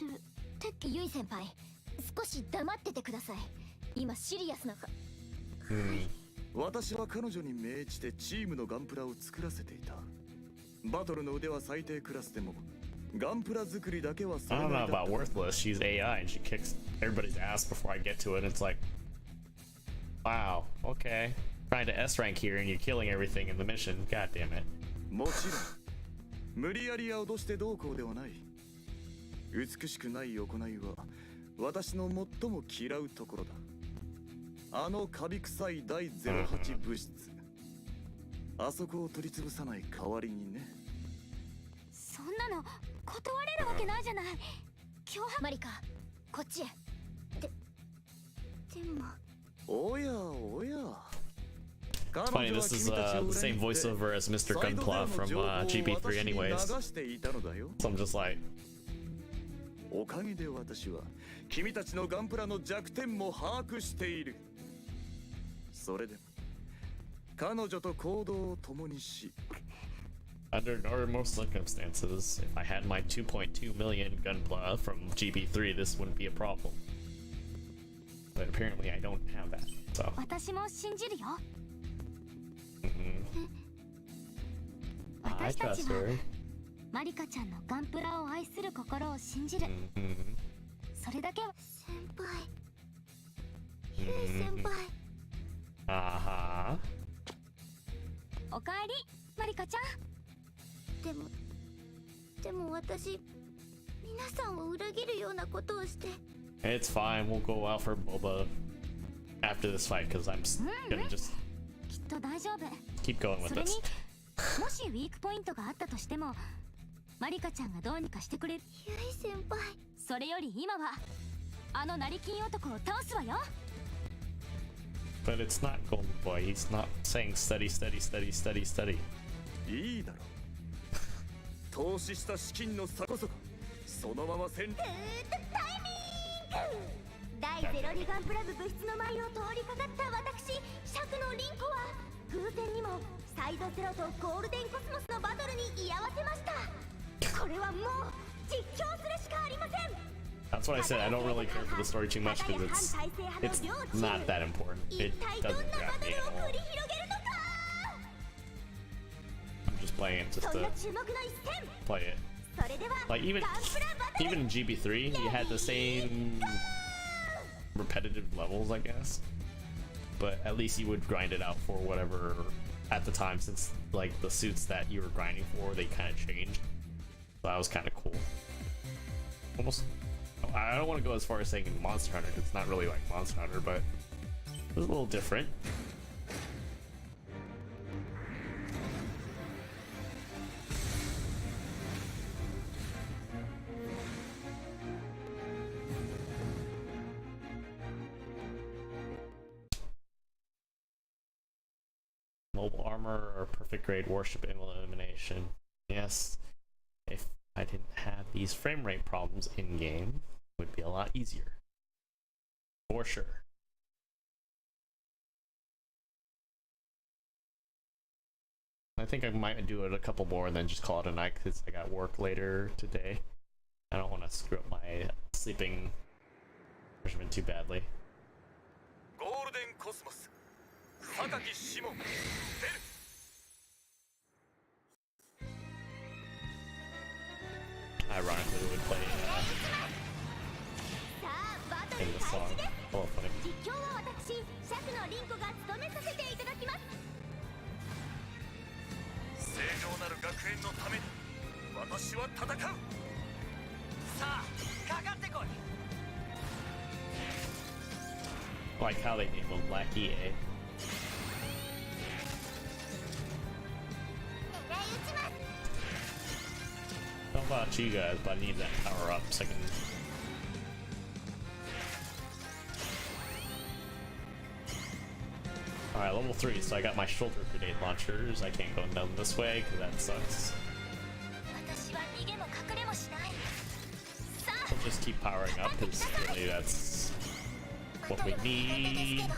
て。ゆい先輩、少し黙っててください。今シリアスな私は彼女に命じてチームのガンプラを作らせていた。バトルの腕は最低クラスでもガンプラ作りだけはそれなりだった。I don't know about worthless. She's AI and she kicks everybody's ass before I get to it. And it's like, wow, okay. Trying to S rank here and you're killing everything in the mission. God damn it. もちろん無理やり脅してどうこうではない。美しくない行いは私の最も嫌うところだ。あのカビ臭い第08物質、あそこを取り潰さない代わりにね。そんなの断れるわけないじゃない。今日マリカ、こっちへ。でもおやおや。 Funny, this is the same voiceover as Mr. Gunpla from GB3 anyways. So I'm just like... おかげで私は君たちのガンプラの弱点も把握している。それでも彼女と行動を共にし Under normal circumstances, if I had my 2.2 million Gunpla from GB3, this wouldn't be a problem. But apparently I don't have that, so... 私も信じるよ。I 私たち trust は her. マリカちゃんのガンプラを愛する心を信じる。それだけは。先輩、ヒュー先輩。おかえり、マリカちゃん。でも私、皆さんを裏切るようなことをして。It's fine, we'll go out for boba after this fight, because I'm gonna just きっと大丈夫。 keep going with それに this. もしウィークポイントがあったとしてもマリカちゃんがどうにかしてくれる。ゆい先輩、それより今はあの成金男を倒すわよ。 But it's not Golden Boy, he's not saying steady, steady, steady, steady, steady. いいだろう。投資した資金の差こそがそのまま戦タイミング。第02ガンプラ部部室の前を通りかかった私シャクのリンコは偶然にもサイドゼロとゴールデンコスモスのバトルに居合わせました。これはもう実況するしかありません。 That's what I said, I don't really care for the story too much because it's not that important. It doesn't grab me at all. I'm just playing it just to play it. Like even in GB3, you had the same repetitive levels, I guess. But at least you would grind it out for whatever at the time, since like the suits that you were grinding for, they kind of changed. So that was kind of cool. Almost, I don't want to go as far as saying Monster Hunter, because it's not really like Monster Hunter, but it was a little different. Mobile armor or perfect grade warship elimination. Yes, if I didn't have these frame rate problems in game, it would be a lot easier. For sure. I think I might do it a couple more and then just call it a night because I got work later today. I don't want to screw up my sleeping regimen too badly. Golden Cosmos. Ironically, we would play in the song. Oh, funny. 実況は私シャクのリンコが務めさせていただきます。正常なる学園のために私は戦う。さあ、かかってこい。 Like how they name him Lackey A. How about you guys? But I need that power up so I can. Alright, level 3, so I got my shoulder grenade launchers. I can't go down this way because that sucks. I'll just keep powering up because really that's what we need.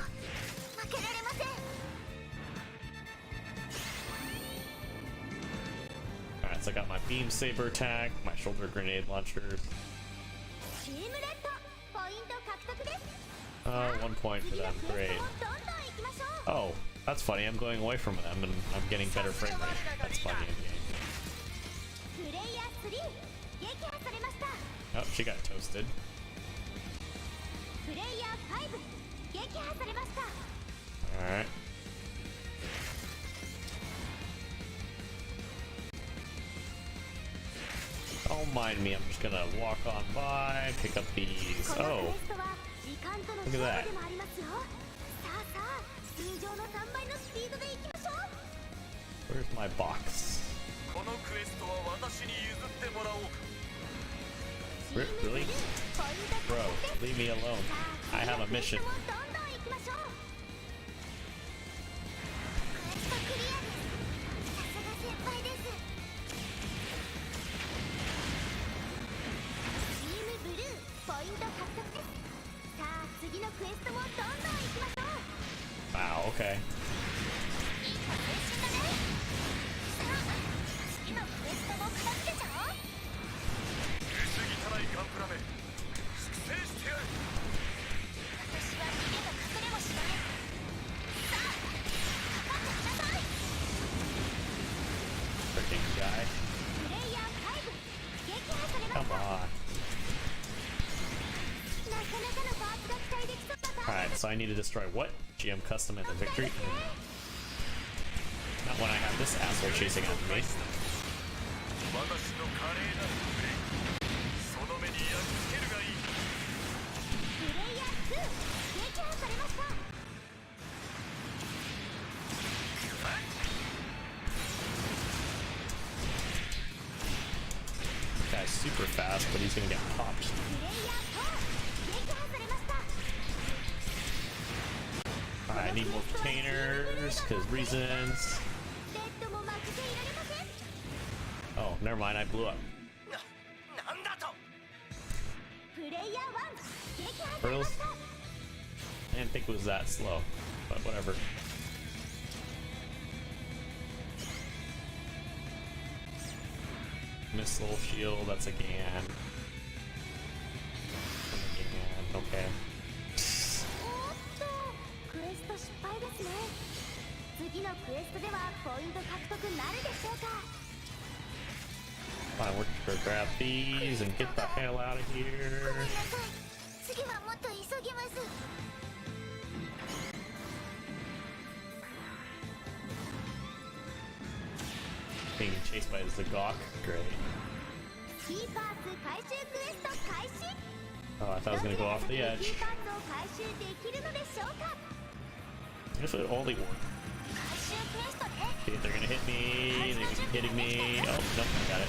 Alright, so I got my beam saber attack, my shoulder grenade launchers. 1 point for them, great. Oh, that's funny, I'm going away from them and I'm getting better frame rate. That's funny in game. Oh, she got toasted. Alright. don't mind me. I'm just gonna walk on by, pick up these. Oh, look at that. Where's my box? Really? Bro, leave me alone. I have a mission. Wow, okay. Freaking guy. Come on. Alright, so I need to destroy what? GM custom at the victory? Not when I have this asshole chasing after me. This guy's super fast, but he's gonna get popped. I need more containers, because reasons. Oh, never mind, I blew up. Pearls? I didn't think it was that slow, but whatever. Missile shield, that's a GAN. Okay. Fine, we're gonna grab these and get the hell out of here. Being chased by the Zagok, great. Oh, I thought I was gonna go off the edge. If it only worked. Okay, they're gonna hit me, they're gonna be hitting me. Oh, nope, I got it.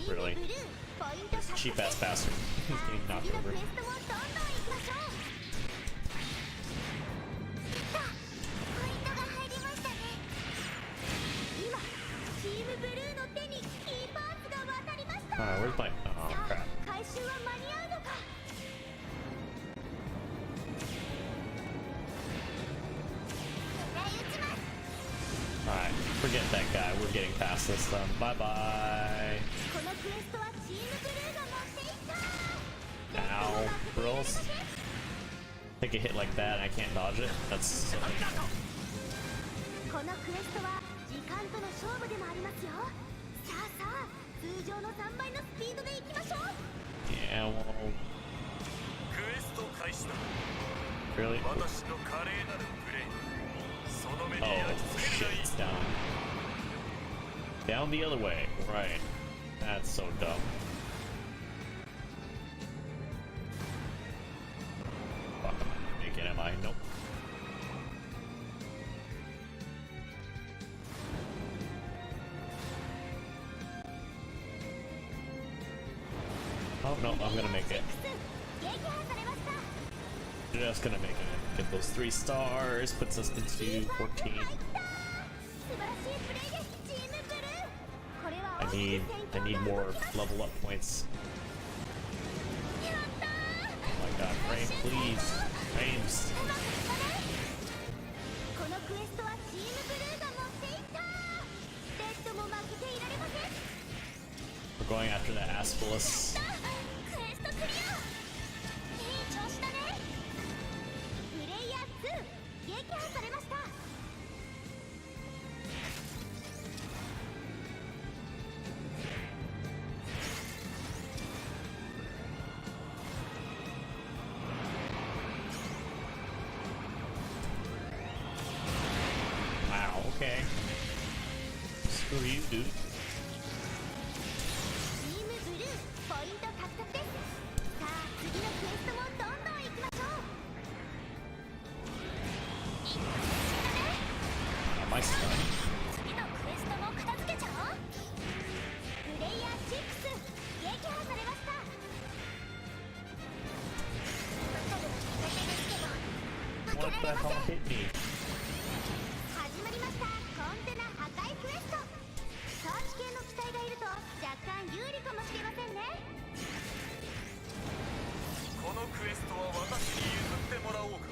Really? This cheap ass bastard. He's getting knocked over. Where's my... Oh, crap. Alright, forget that guy. We're getting past this stuff. Bye-bye. Ow. Brills. Take a hit like that and I can't dodge it. That's silly. Yeah, well... Really? Oh, shit, it's down. Down the other way, right. That's so dumb. Fuck, am I making it, am I? Nope. Oh, no, I'm gonna make it. Just gonna make it. Get those 3 stars, puts us into 14. I need more level up points. Oh my god, Frame, please. Frames. We're going after the Aspilus. Okay. Screw you, dude. チームブルーポイント獲得です。さあ次のクエストもどんどん行きましょう。いい感じだね。 Am I stunned? 次のクエストも片付けちゃおう。プレイヤー6撃破されました。負け What られ the ま hell せん。 hit me? 始まりましたコンテナ破壊クエスト。サーチ系の機体がいると若干有利かもしれませんね。このクエストは私に譲ってもらおうか。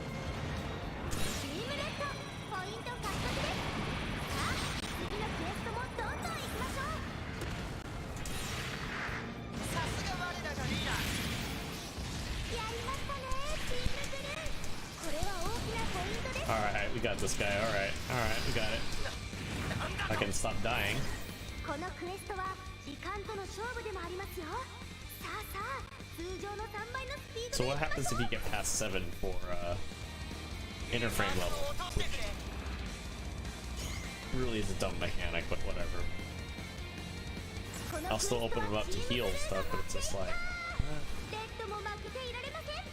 チームレッドポイント獲得です。さあ次のクエストもどんどん行きましょう。さすが我らがリーダー。やりましたねチームブルー。これは大きなポイントです。 Alright, we got this guy. Alright, we got it. I can stop dying. このクエストは時間との勝負でもありますよ。さあさあ通常の3倍のスピード So で what 行きま happens し if ょう。 you get past 7 for inner frame level? Really is a dumb mechanic, but whatever. この I'll クエス still ト open は them up to チーム heal stuff, but it's just like, レッドも負けていられません。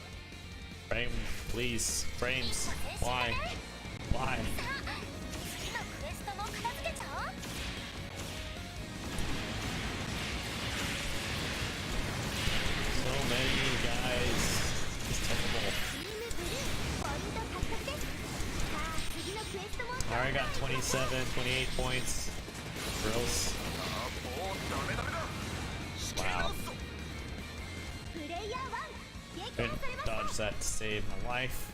frame, please, frames, why? Why? さあ次のクエストも片付けちゃおう。 So many guys. It's terrible. チームブルーポイント獲得です。さあ次のクエストも Alright, got 27, 28 points. Gross. もうダメダメだ。 Wow. プレイヤー1撃 Couldn't 破されました。 dodge that to save my life.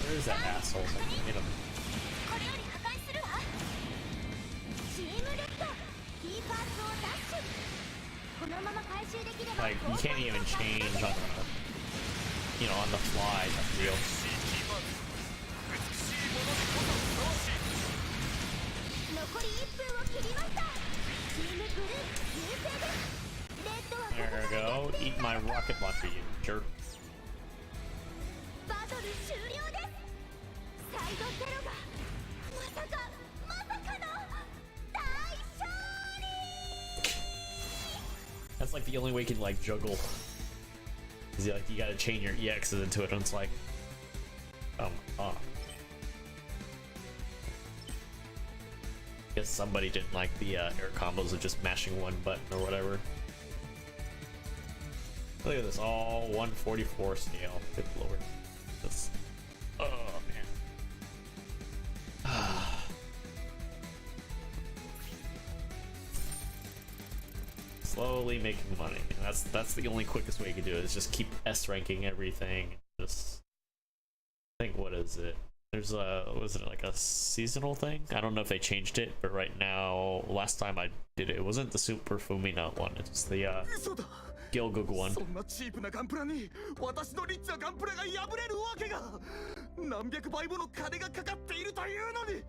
Where's that asshole? I can hit him. これより破壊するわ。チームレッドキーパースをダッシュ。このまま回収できれば Like, you can't even change on the, on the fly. That's real. 美しいものにこそふさわしい。残り1分を切りました。チームブルー優勢です。レッドはこ There こ we から go. Eat my rocket launcher, you jerk. バトル終了です。サイドゼロがまさかの大勝利。 That's like the only way you can like juggle. Is like you gotta chain your EXs into it, and it's like, oh my god. Guess somebody didn't like the air combos of just mashing one button or whatever. Look at this, all 144 scale. Good lord. This. Oh man. Slowly making money. That's the only quickest way you can do it, is just keep S ranking everything. Just I think, what is it? There's a, was it like a seasonal thing? I don't know if they changed it, but right now, last time I did it, it wasn't the Super Fumina one. It's the Gilgug one. そんなチープなガンプラに私のリッチなガンプラが破れるわけが。何百倍もの金がかかっているというのに。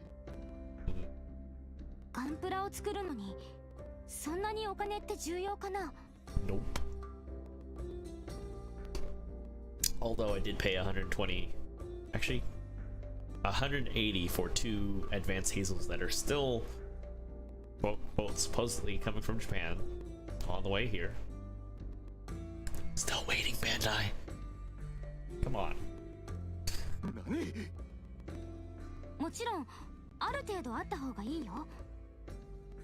ガンプラを作るのにそんなにお金って重要かな。 Nope. Although I did pay 120, actually 180 for 2 advanced Hazels that are still quote supposedly coming from Japan on the way here. Still waiting, Bandai. Come on. 何？もちろんある程度あった方がいいよ。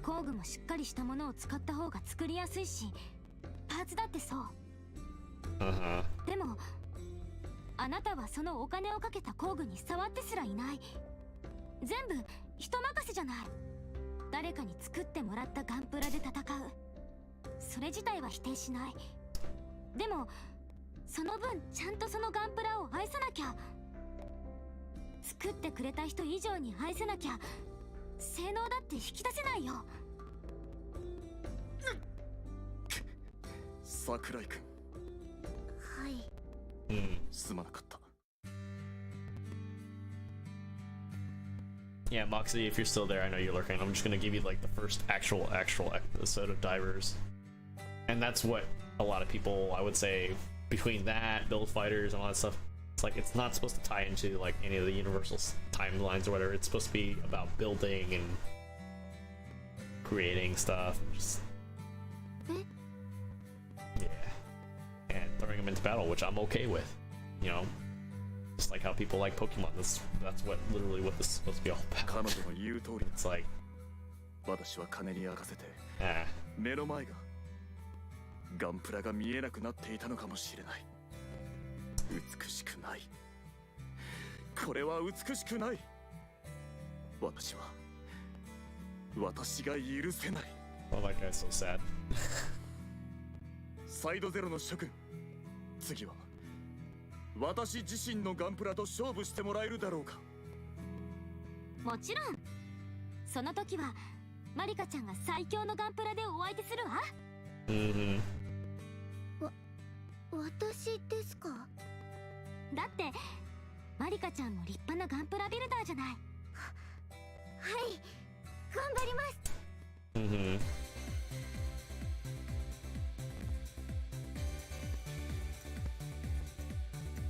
工具もしっかりしたものを使った方が作りやすいし、パーツだってそう。でもあなたはそのお金をかけた工具に触ってすらいない。全部人任せじゃない。誰かに作ってもらったガンプラで戦う、それ自体は否定しない。でもその分ちゃんとそのガンプラを愛さなきゃ。作ってくれた人以上に愛せなきゃ性能だって引き出せないよ。桜井君。はい。すまなかった。Yeah, Moxie, if you're still there, I know you're lurking. I'm just gonna give you like the first actual episode of Divers, and that's what a lot of people, I would say, between that, Build Fighters, and all that stuff, it's like it's not supposed to tie into like any of the Universal timelines or whatever. It's supposed to be about building and creating stuff, and just yeah, and throwing them into battle, which I'm okay with, you know. Just like how people like Pokemon. That's what literally what this is supposed to be all about. It's like, ah. 目の前がガンプラが見えなくなっていたのかもしれない。美しくない。これは美しくない。私が許せない。Oh, that guy's so sad. サイドゼロの諸君、次は私自身のガンプラと勝負してもらえるだろうか。もちろん。その時はマリカちゃんが最強のガンプラでお相手するわ。私ですか？だってマリカちゃんも立派なガンプラビルダーじゃない。はい、頑張ります。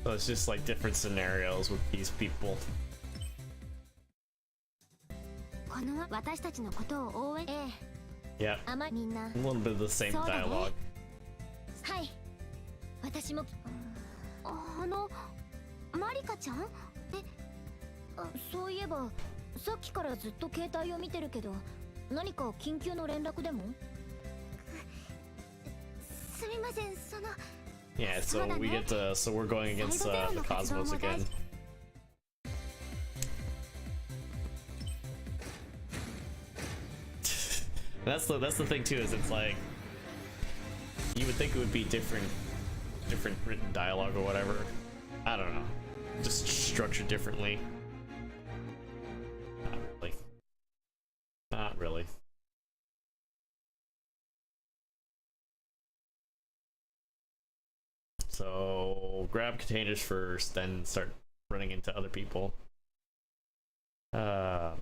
So it's just like different scenarios with these people. この私たちのことを応援。Yeah. みんな。A little bit of the same dialogue. はい。私も。マリカちゃん？そういえばさっきからずっと携帯を見てるけど、何か緊急の連絡でも？すみません、Yeah, so we get to, so we're going against the Cosmos again. That's the thing too, is it's like you would think it would be different written dialogue or whatever. I don't know, just structured differently. Not really. So grab containers first, then start running into other people. Man.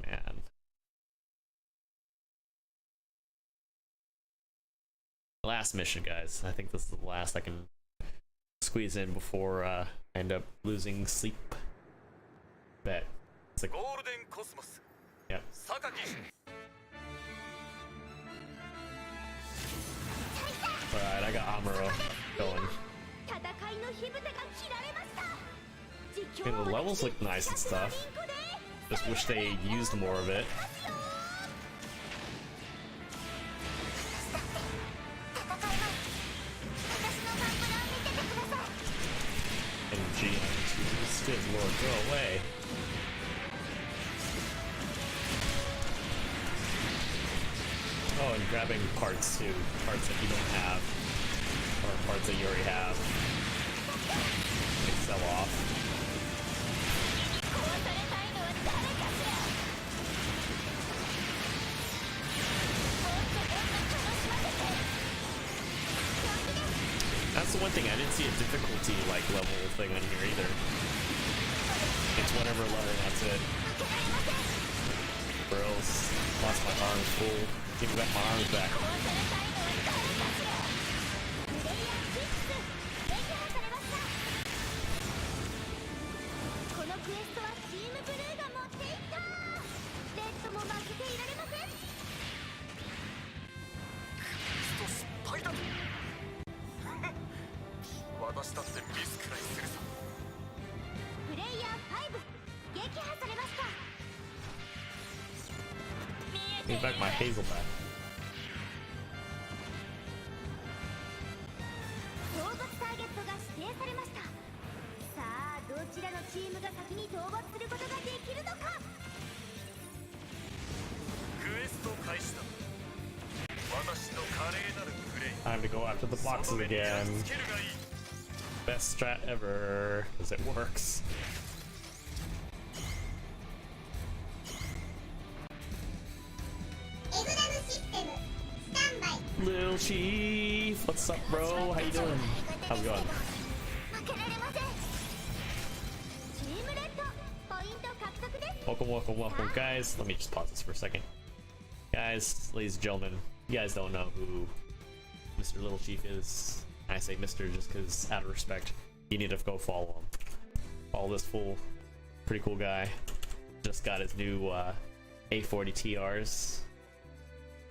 Last mission, guys. I think this is the last I can squeeze in before I end up losing sleep. Bet. It's like Golden Cosmos. Yep. Alright, I got Amuro going. Okay, the levels look nice and stuff. Just wish they used more of it. And GM2s, good lord, go away. Oh, and grabbing parts too. Parts that you don't have. Or parts that you already have. They sell off. That's the one thing, I didn't see a difficulty like level thing on here either. It's whatever level, that's it. Bros, lost my arms, fool. Give me back my arms back. Give me back my Hazel back. Time to go after the boxes again. Best strat ever, because it works. Little Chief, what's up, bro? How you doing? How's it going? welcome, guys. Let me just pause this for a second. Guys, ladies and gentlemen, you guys don't know who Mr. Little Chief is. I say Mr. just because, out of respect, you need to go follow him. Follow this fool. Pretty cool guy. Just got his new A40 TRs.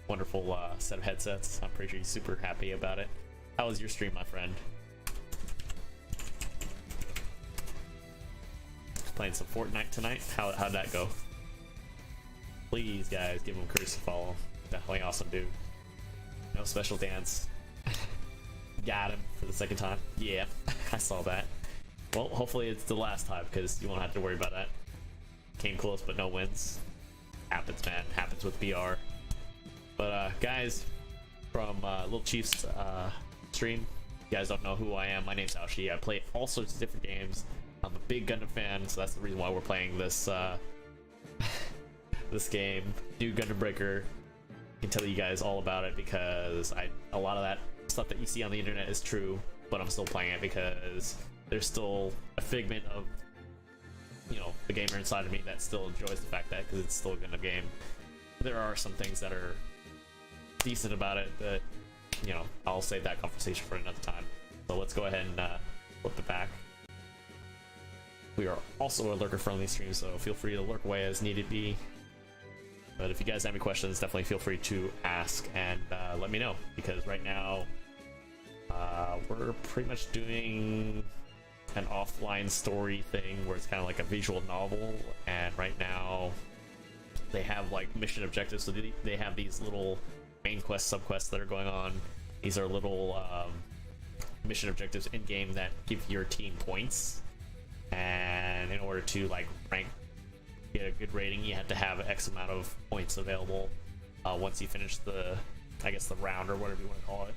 Wonderful set of headsets. I'm pretty sure he's super happy about it. How was your stream, my friend? Playing some Fortnite tonight. How'd that go? Please, guys, give him a courtesy follow. Definitely awesome dude. No special dance. Got him for the second time. Yeah, I saw that. Well, hopefully it's the last time because you won't have to worry about that. Came close, but no wins. Happens, man. Happens with BR. But guys, from Little Chief's stream, you guys don't know who I am. My name's Aoshi. I play all sorts of different games. I'm a big Gundam fan, so that's the reason why we're playing this this game, new Gundam Breaker. I can tell you guys all about it because a lot of that stuff that you see on the internet is true, but I'm still playing it because there's still a figment of, you know, the gamer inside of me that still enjoys the fact that, because it's still a Gundam game, there are some things that are decent about it that, you know, I'll save that conversation for another time. So let's go ahead and flip it back. We are also a lurker-friendly stream, so feel free to lurk away as needed be. But if you guys have any questions, definitely feel free to ask and let me know, because right now we're pretty much doing an offline story thing where it's kind of like a visual novel, and right now they have like mission objectives, so they have these little main quests, subquests that are going on. These are little mission objectives in game that give your team points, and in order to like get a good rating, you have to have X amount of points available once you finish the, I guess, the round or whatever you want to call it.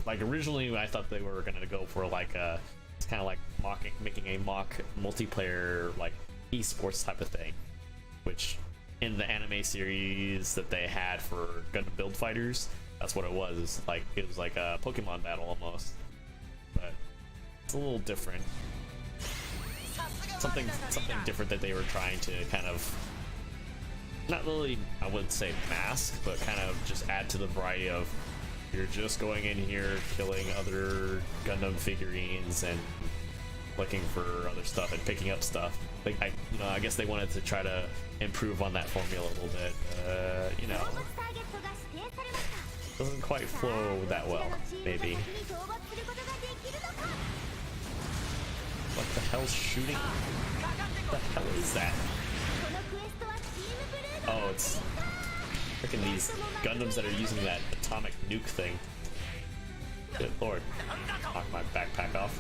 Like originally I thought they were gonna go for like a, it's kind of like making a mock multiplayer like esports type of thing, which in the anime series that they had for Gundam Build Fighters, that's what it was. Like it was like a Pokemon battle almost, but it's a little different. Something different that they were trying to kind of, not really, I wouldn't say mask, but kind of just add to the variety of, you're just going in here killing other Gundam figurines and looking for other stuff and picking up stuff. Like I guess they wanted to try to improve on that formula a little bit. You know, doesn't quite flow that well, maybe. What the hell's shooting? What the hell is that? Oh, it's freaking these Gundams that are using that atomic nuke thing. Good lord. Knock my backpack off.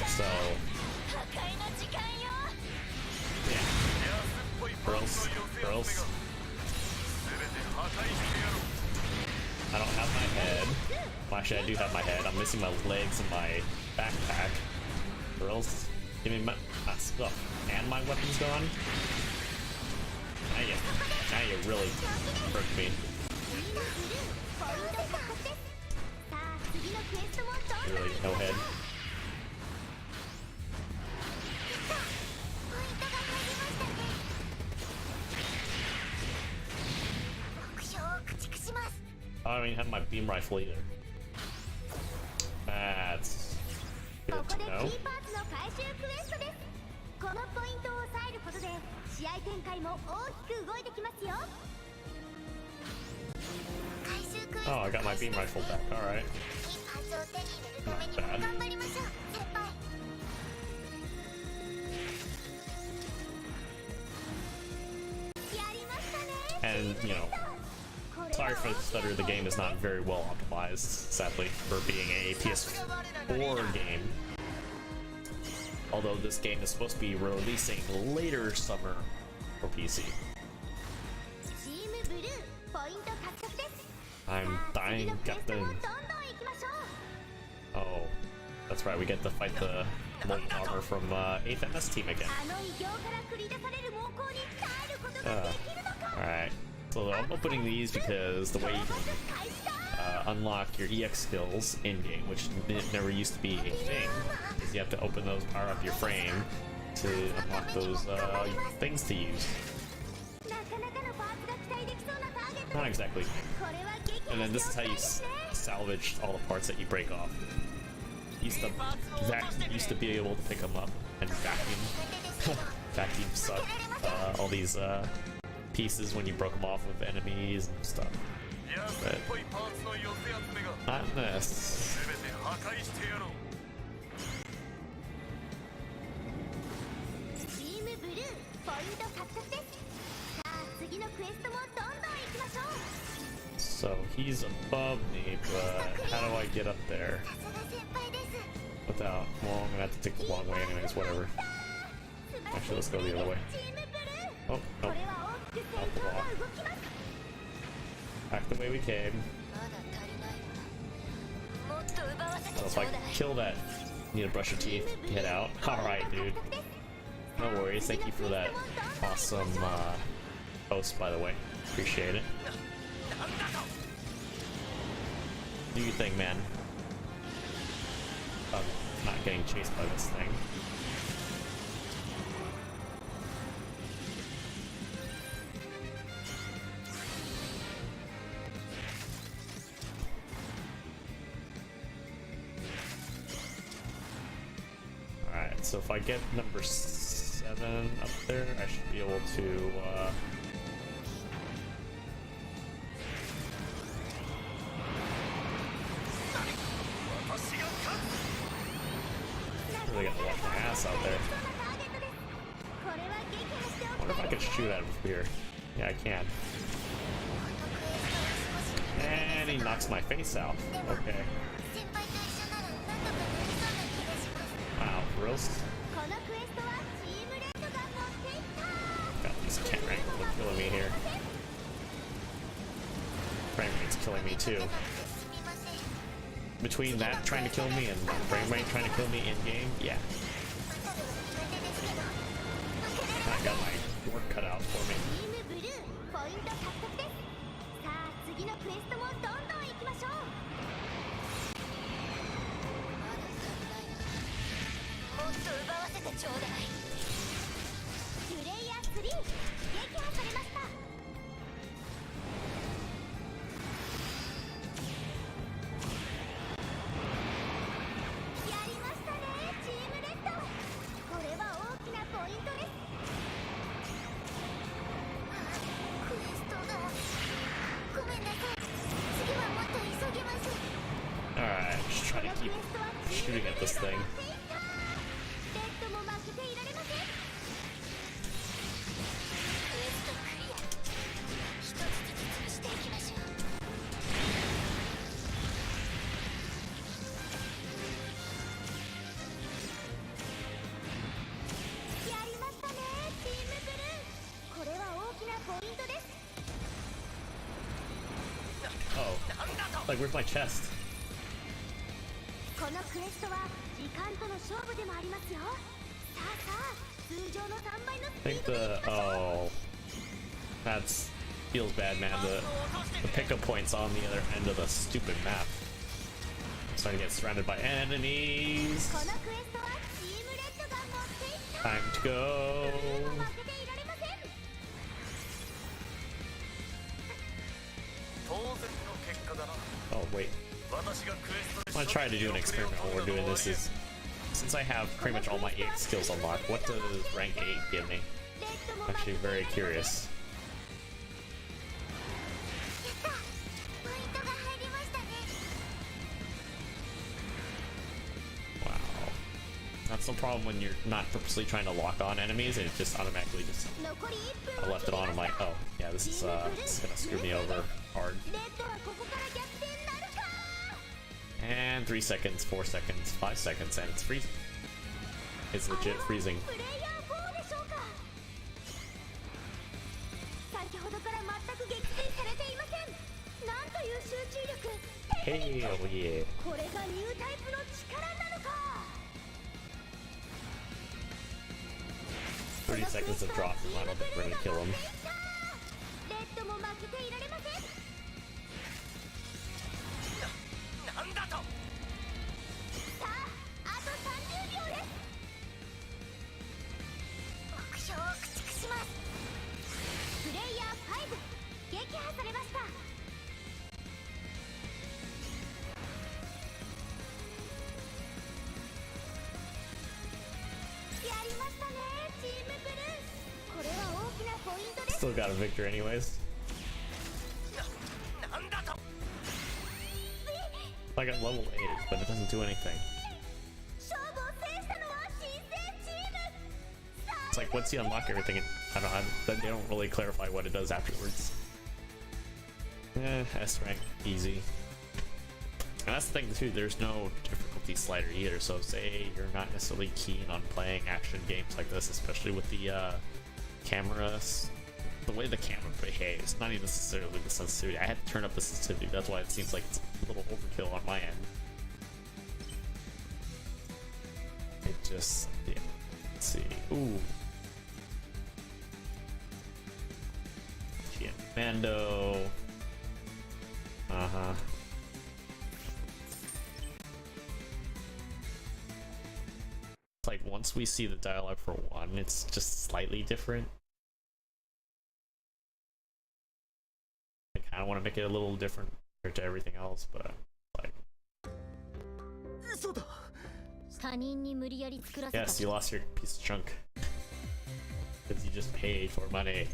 So, yeah. Girls. I don't have my head. Well, actually, I do have my head. I'm missing my legs and my backpack. Girls, give me my stuff. And my weapon's gone? Now you really hurt me. Really, no head. I don't even have my beam rifle either. That's good to know. Oh, I got my beam rifle back. Alright. Not bad. And, you know, sorry for the stutter, the game is not very well optimized, sadly, for being a PS4 game. Although this game is supposed to be releasing later summer for PC. I'm dying, got the... Oh, that's right, we get to fight the Molten Armor from 8th MS team again. Alright. So I'm opening these because the way you can unlock your EX skills in-game, which never used to be a thing, because you have to open those, power up your frame to unlock those things to use. Not exactly. And then this is how you salvage all the parts that you break off. Used to be able to pick them up and vacuum vacuum suck all these pieces when you broke them off of enemies and stuff. But not this. So he's above me, but how do I get up there? Without, well, I'm gonna have to take the long way anyways, whatever. Actually, let's go the other way. Oh, no. Off the wall. Back the way we came. So if I kill that, you need to brush your teeth, get out. Alright, dude. No worries, thank you for that awesome post, by the way. Appreciate it. Do your thing, man. I'm not getting chased by this thing. Alright, so if I get number 7 up there, I should be able to really gotta watch my ass out there. I wonder if I can shoot out of here. Yeah, I can. And he knocks my face out. Okay. Wow, reals? Got these cat wranglers killing me here. Frame rate's killing me too. Between that trying to kill me and frame rate trying to kill me in game, yeah. I got my work cut out for me. Alright, just trying to keep shooting at this thing. Oh, like where's my chest? I think oh, that's feels bad, man. The pickup point's on the other end of the stupid map. I'm starting to get surrounded by enemies. Time to go. Oh wait. I'm gonna try to do an experiment while we're doing this. Is since I have pretty much all my 8 skills unlocked, what does rank 8 give me? I'm actually very curious. Wow. That's the problem when you're not purposely trying to lock on enemies and it just automatically just I left it on. I'm like, oh yeah, this is gonna screw me over hard. And 3 seconds, 4 seconds, 5 seconds, and it's freezing. It's legit freezing. Hell yeah. 30 seconds of drop, and I don't think we're gonna kill him. さあ、あと30秒です。目標を駆逐します。プレイヤー5撃破されました。やりましたね、チームブルー。これは大きなポイントです。 Still got a victor anyways. I got level 8, but it doesn't do anything. 勝負を制したのは新生チーム。 It's like once you unlock everything, I don't know, they don't really clarify what it does afterwards. S rank, easy. And that's the thing too, there's no difficulty slider either, so say you're not necessarily keen on playing action games like this, especially with the cameras, the way the camera behaves, not even necessarily the sensitivity. I had to turn up the sensitivity, that's why it seems like it's a little overkill on my end. It just, yeah, let's see, ooh. Mando. Uh-huh. It's like once we see the dialogue for one, it's just slightly different. I kind of want to make it a little different compared to everything else, but like... Yes, you lost your piece of junk. Because you just paid for money.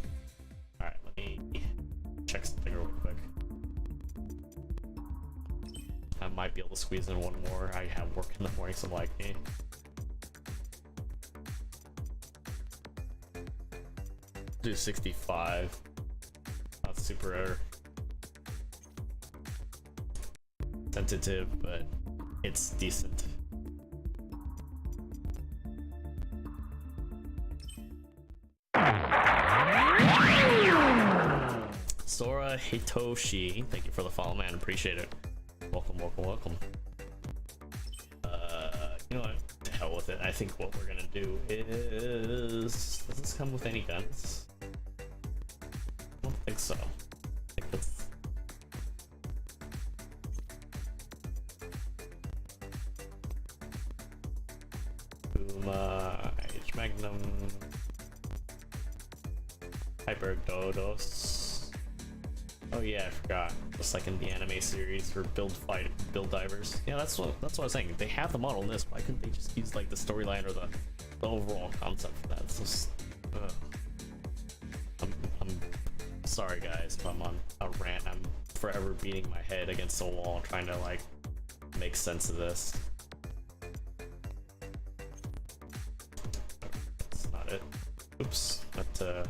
Alright, let me check something real quick. I might be able to squeeze in one more. I have work in the morning, so I'm like, eh. Do 65. Not super sensitive, but it's decent. Sora Hitoshi, thank you for the follow, man. Appreciate it. Welcome, welcome, welcome. You know what? To hell with it. I think what we're gonna do is... Does this come with any guns? I don't think so. I think that's... Puma, H Magnum, Hyper Dodos. Oh yeah, I forgot. Just like in the anime series for build divers. Yeah, that's what I was saying. They have the model in this. Why couldn't they just use like the storyline or the overall concept for that? It's just, I'm sorry guys if I'm on a rant. I'm forever beating my head against the wall trying to like make sense of this. That's not it. Oops. Have to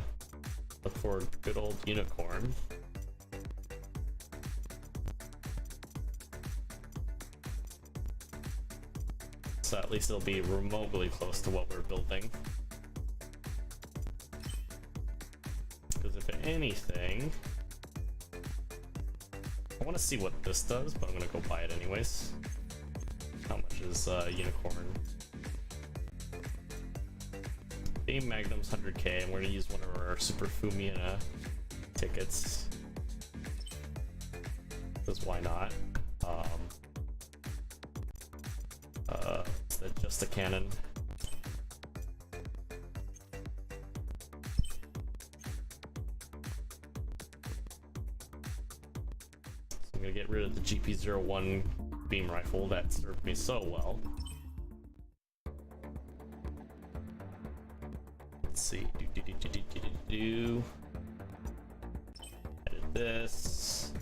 look for good old unicorn. So at least it'll be remotely close to what we're building. Because if anything, I want to see what this does, but I'm gonna go buy it anyways. How much is unicorn? Beam Magnum's 100k, and we're gonna use one of our Super Fumiana tickets. Because why not? Is that just a cannon? So I'm gonna get rid of the GP01 beam rifle that served me so well. Let's see. Edit this.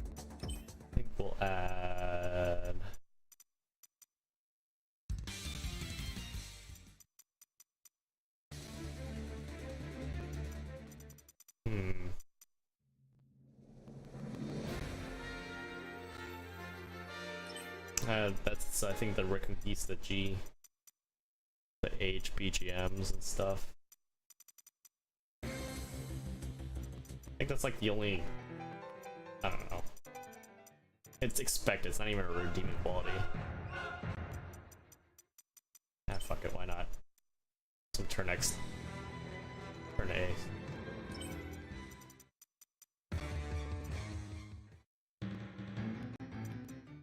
I think we'll add. That's I think the Reconquista G, the H BGMs and stuff. I think that's like the only, I don't know. It's expected. It's not even a redeeming quality. Ah, fuck it. Why not? So turn X, turn A.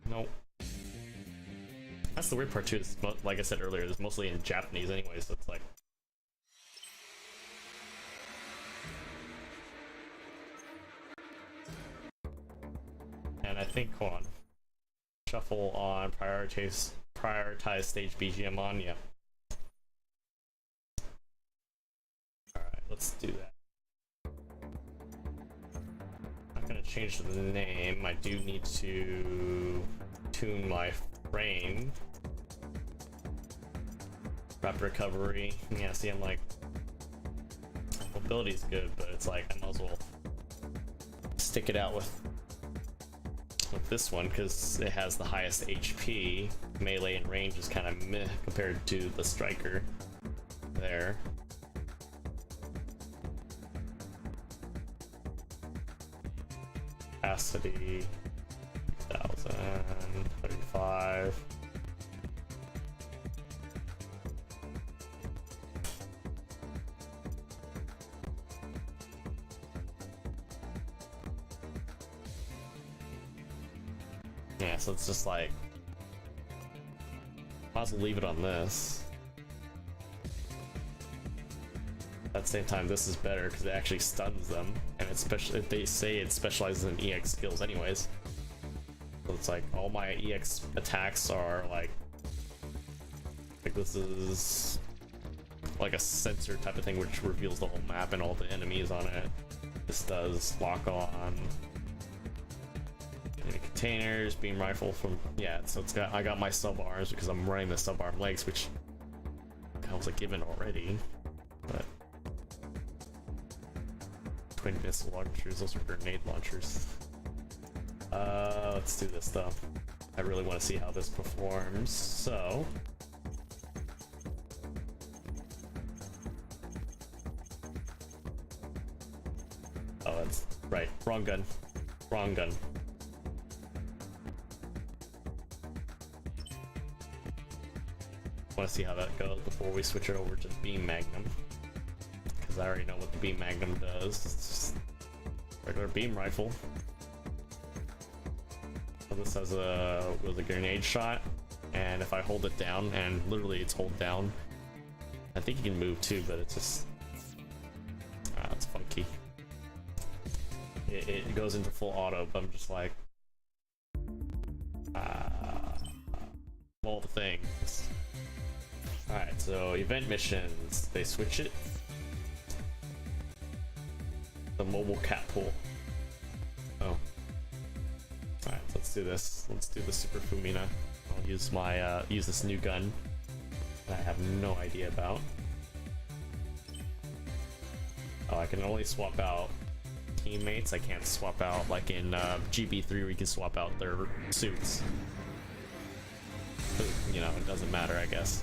Nope. that's the weird part too. Is like I said earlier, it's mostly in Japanese anyway, so it's like. And I think, hold on, shuffle on, prioritize stage BGM on, yeah. Alright, let's do that. I'm gonna change the name. I do need to tune my frame. Rapid recovery. Yeah, see, I'm like, mobility's good, but it's like, I might as well stick it out with this one because it has the highest HP. Melee and range is kind of meh compared to the striker there. Capacity 1035. Yeah, so it's just like, might as well leave it on this. At the same time, this is better because it actually stuns them, and it's they say it specializes in EX skills anyways. So it's like all my EX attacks are like this is like a sensor type of thing which reveals the whole map and all the enemies on it. This does lock on. Containers, beam rifle from, yeah, so it's got, I got my sub arms because I'm running the sub arm legs, which I was like given already, but twin missile launchers, those are grenade launchers. Let's do this though. I really want to see how this performs, so oh, that's right, wrong gun. Want to see how that goes before we switch it over to the beam magnum, because I already know what the beam magnum does. It's just regular beam rifle. So this has a grenade shot, and if I hold it down, and literally it's hold down, I think you can move too, but it's just it's funky. It goes into full auto, but I'm just like all the things. Alright, so event missions, they switch it. The mobile cat pool. Oh. Alright, let's do this. Let's do the Super Fumina. I'll use my use this new gun that I have no idea about. Oh, I can only swap out teammates. I can't swap out like in GB3 where you can swap out their suits. But, you know, it doesn't matter, I guess.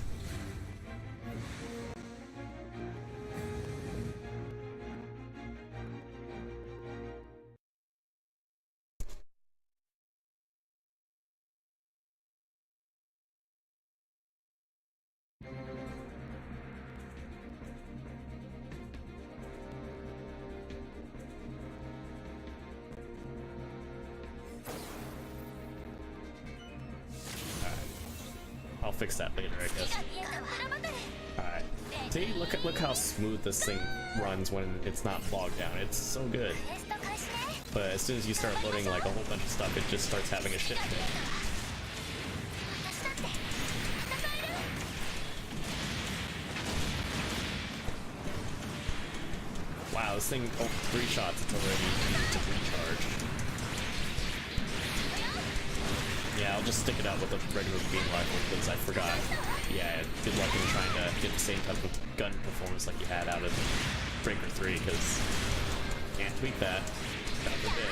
I'll fix that later, I guess. Alright. See, look how smooth this thing runs when it's not bogged down. It's so good. But as soon as you start loading like a whole bunch of stuff, it just starts having a shit fit. Wow, this thing, oh, 3 shots, it's already used to recharge. Yeah, I'll just stick it out with a regular beam rifle because I forgot. Yeah, good luck in trying to get the same type of gun performance like you had out of Breaker 3 because can't tweak that. God forbid.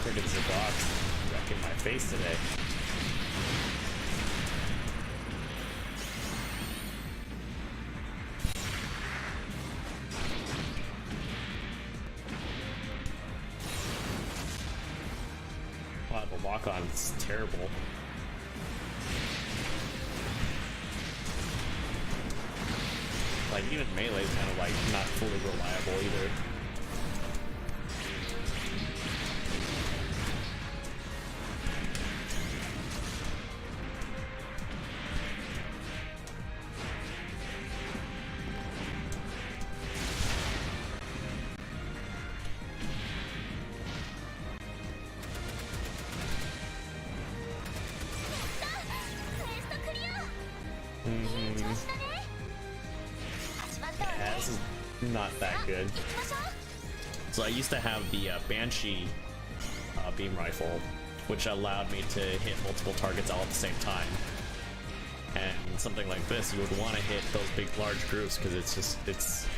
Friggin' the box wrecking my face today. Wow, the lock-on is terrible. Like, even melee is kind of like not fully reliable either. Yeah, this is not that good. So I used to have the Banshee beam rifle, which allowed me to hit multiple targets all at the same time. And something like this, you would want to hit those big, large groups because it's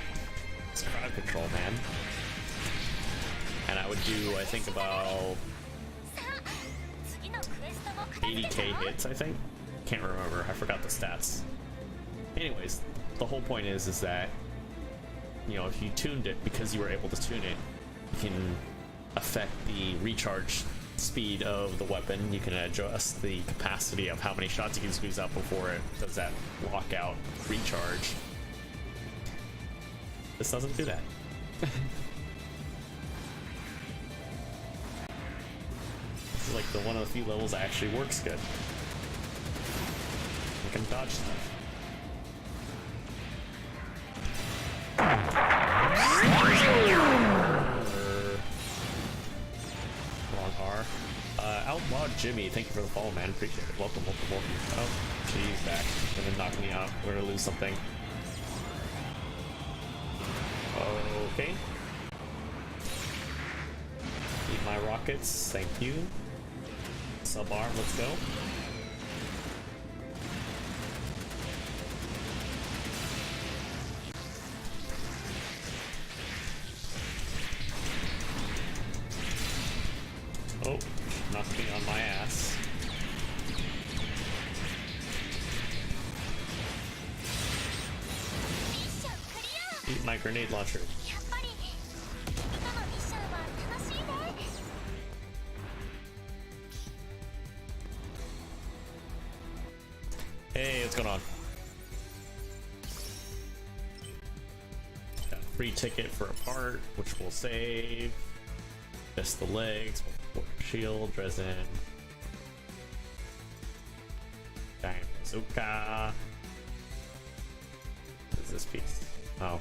crowd control, man. And I would do, I think, about 80k hits, I think. Can't remember. I forgot the stats. Anyways, the whole point is that, you know, if you tuned it, because you were able to tune it, you can affect the recharge speed of the weapon. You can adjust the capacity of how many shots you can squeeze out before it does that lockout recharge. This doesn't do that. This is like the one of the few levels that actually works good. You can dodge stuff. Wrong R. Outlaw Jimmy, thank you for the follow, man. Appreciate it. Welcome, welcome, welcome. Oh, she's back. Gonna knock me out. We're gonna lose something. Okay. Eat my rockets, thank you. Sub arm, let's go. Oh, knocked me on my ass. Eat my grenade launcher. Hey, what's going on? Got a free ticket for a part, which we'll save. Just the legs, shield, resin. Giant bazooka. What is this piece? Oh.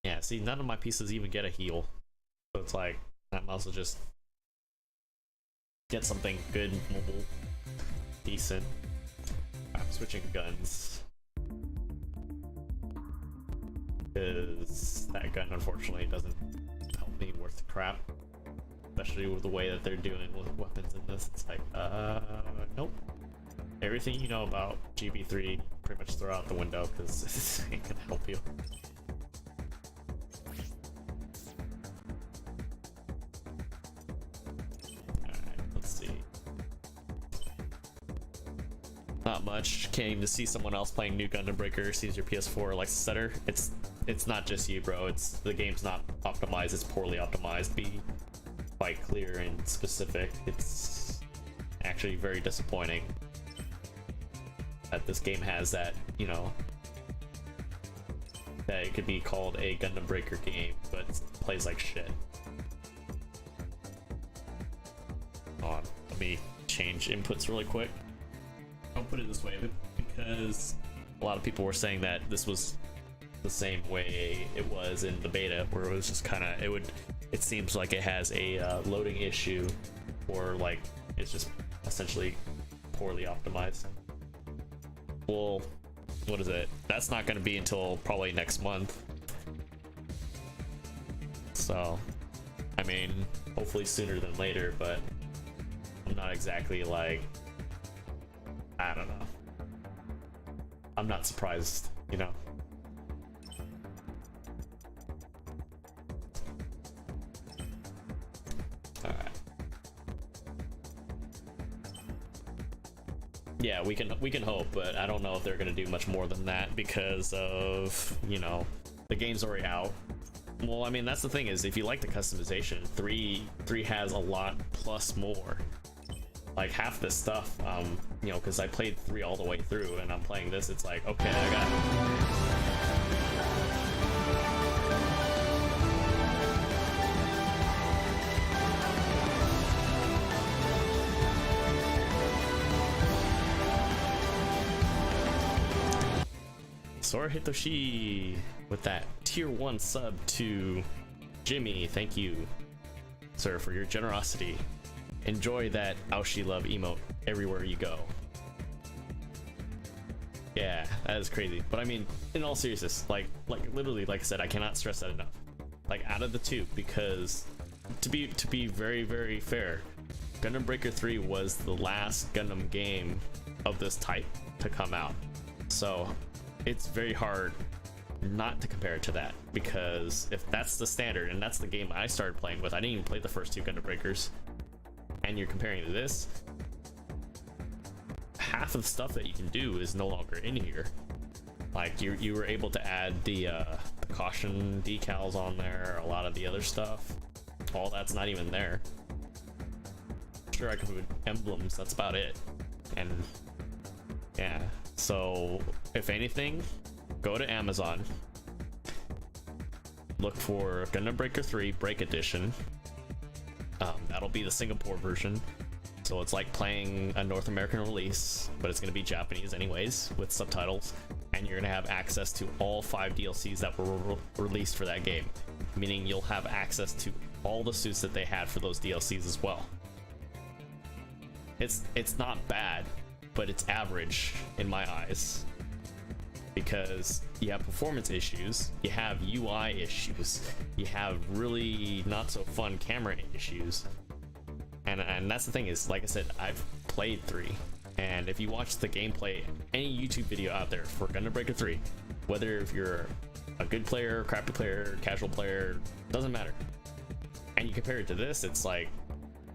Yeah, see, none of my pieces even get a heal. So it's like, I might as well just get something good, mobile, decent. I'm switching guns. Because that gun unfortunately doesn't help me worth the crap. Especially with the way that they're doing with weapons in this. It's like, nope. Everything you know about GB3 pretty much throw out the window because this ain't gonna help you. Not much. Came to see someone else playing new Gundam Breaker. Seems your PS4 likes to stutter. It's not just you, bro. It's the game's not optimized. It's poorly optimized. Be quite clear and specific. It's actually very disappointing that this game has that, you know, that it could be called a Gundam Breaker game, but it plays like shit. Hold on, let me change inputs really quick. I'll put it this way, because a lot of people were saying that this was the same way it was in the beta, where it was just kind of, it seems like it has a loading issue, or like it's just essentially poorly optimized. Well, what is it? That's not going to be until probably next month. So, I mean, hopefully sooner than later, but I'm not exactly like, I don't know. I'm not surprised, you know. Alright. Yeah, we can hope, but I don't know if they're gonna do much more than that because of, you know, the game's already out. Well, I mean, that's the thing is, if you like the customization, three has a lot plus more. Like half this stuff, you know, because I played 3 all the way through, and I'm playing this. It's like, okay, I got. Sora Hitoshi with that tier 1 sub to Jimmy. Thank you, sir, for your generosity. Enjoy that Aoshi love emote everywhere you go. Yeah, that is crazy. But I mean, in all seriousness, like literally, like I said, I cannot stress that enough. Like out of the two, because to be very, very fair, Gundam Breaker 3 was the last Gundam game of this type to come out. So it's very hard not to compare it to that, because if that's the standard and that's the game I started playing with, I didn't even play the first 2 Gundam Breakers, and you're comparing it to this, half of the stuff that you can do is no longer in here. Like you were able to add the caution decals on there, a lot of the other stuff, all that's not even there. Sure, I could put emblems, that's about it. And yeah, so if anything, go to Amazon, look for Gundam Breaker 3 Break Edition. That'll be the Singapore version, so it's like playing a North American release, but it's going to be Japanese anyways with subtitles, and you're going to have access to all 5 DLCs that were released for that game, meaning you'll have access to all the suits that they had for those DLCs as well. It's not bad, but it's average in my eyes, because you have performance issues, you have UI issues, you have really not so fun camera issues, and that's the thing is, like I said, I've played 3, and if you watch the gameplay, any YouTube video out there for Gundam Breaker 3, whether if you're a good player, crappy player, casual player, doesn't matter, and you compare it to this, it's like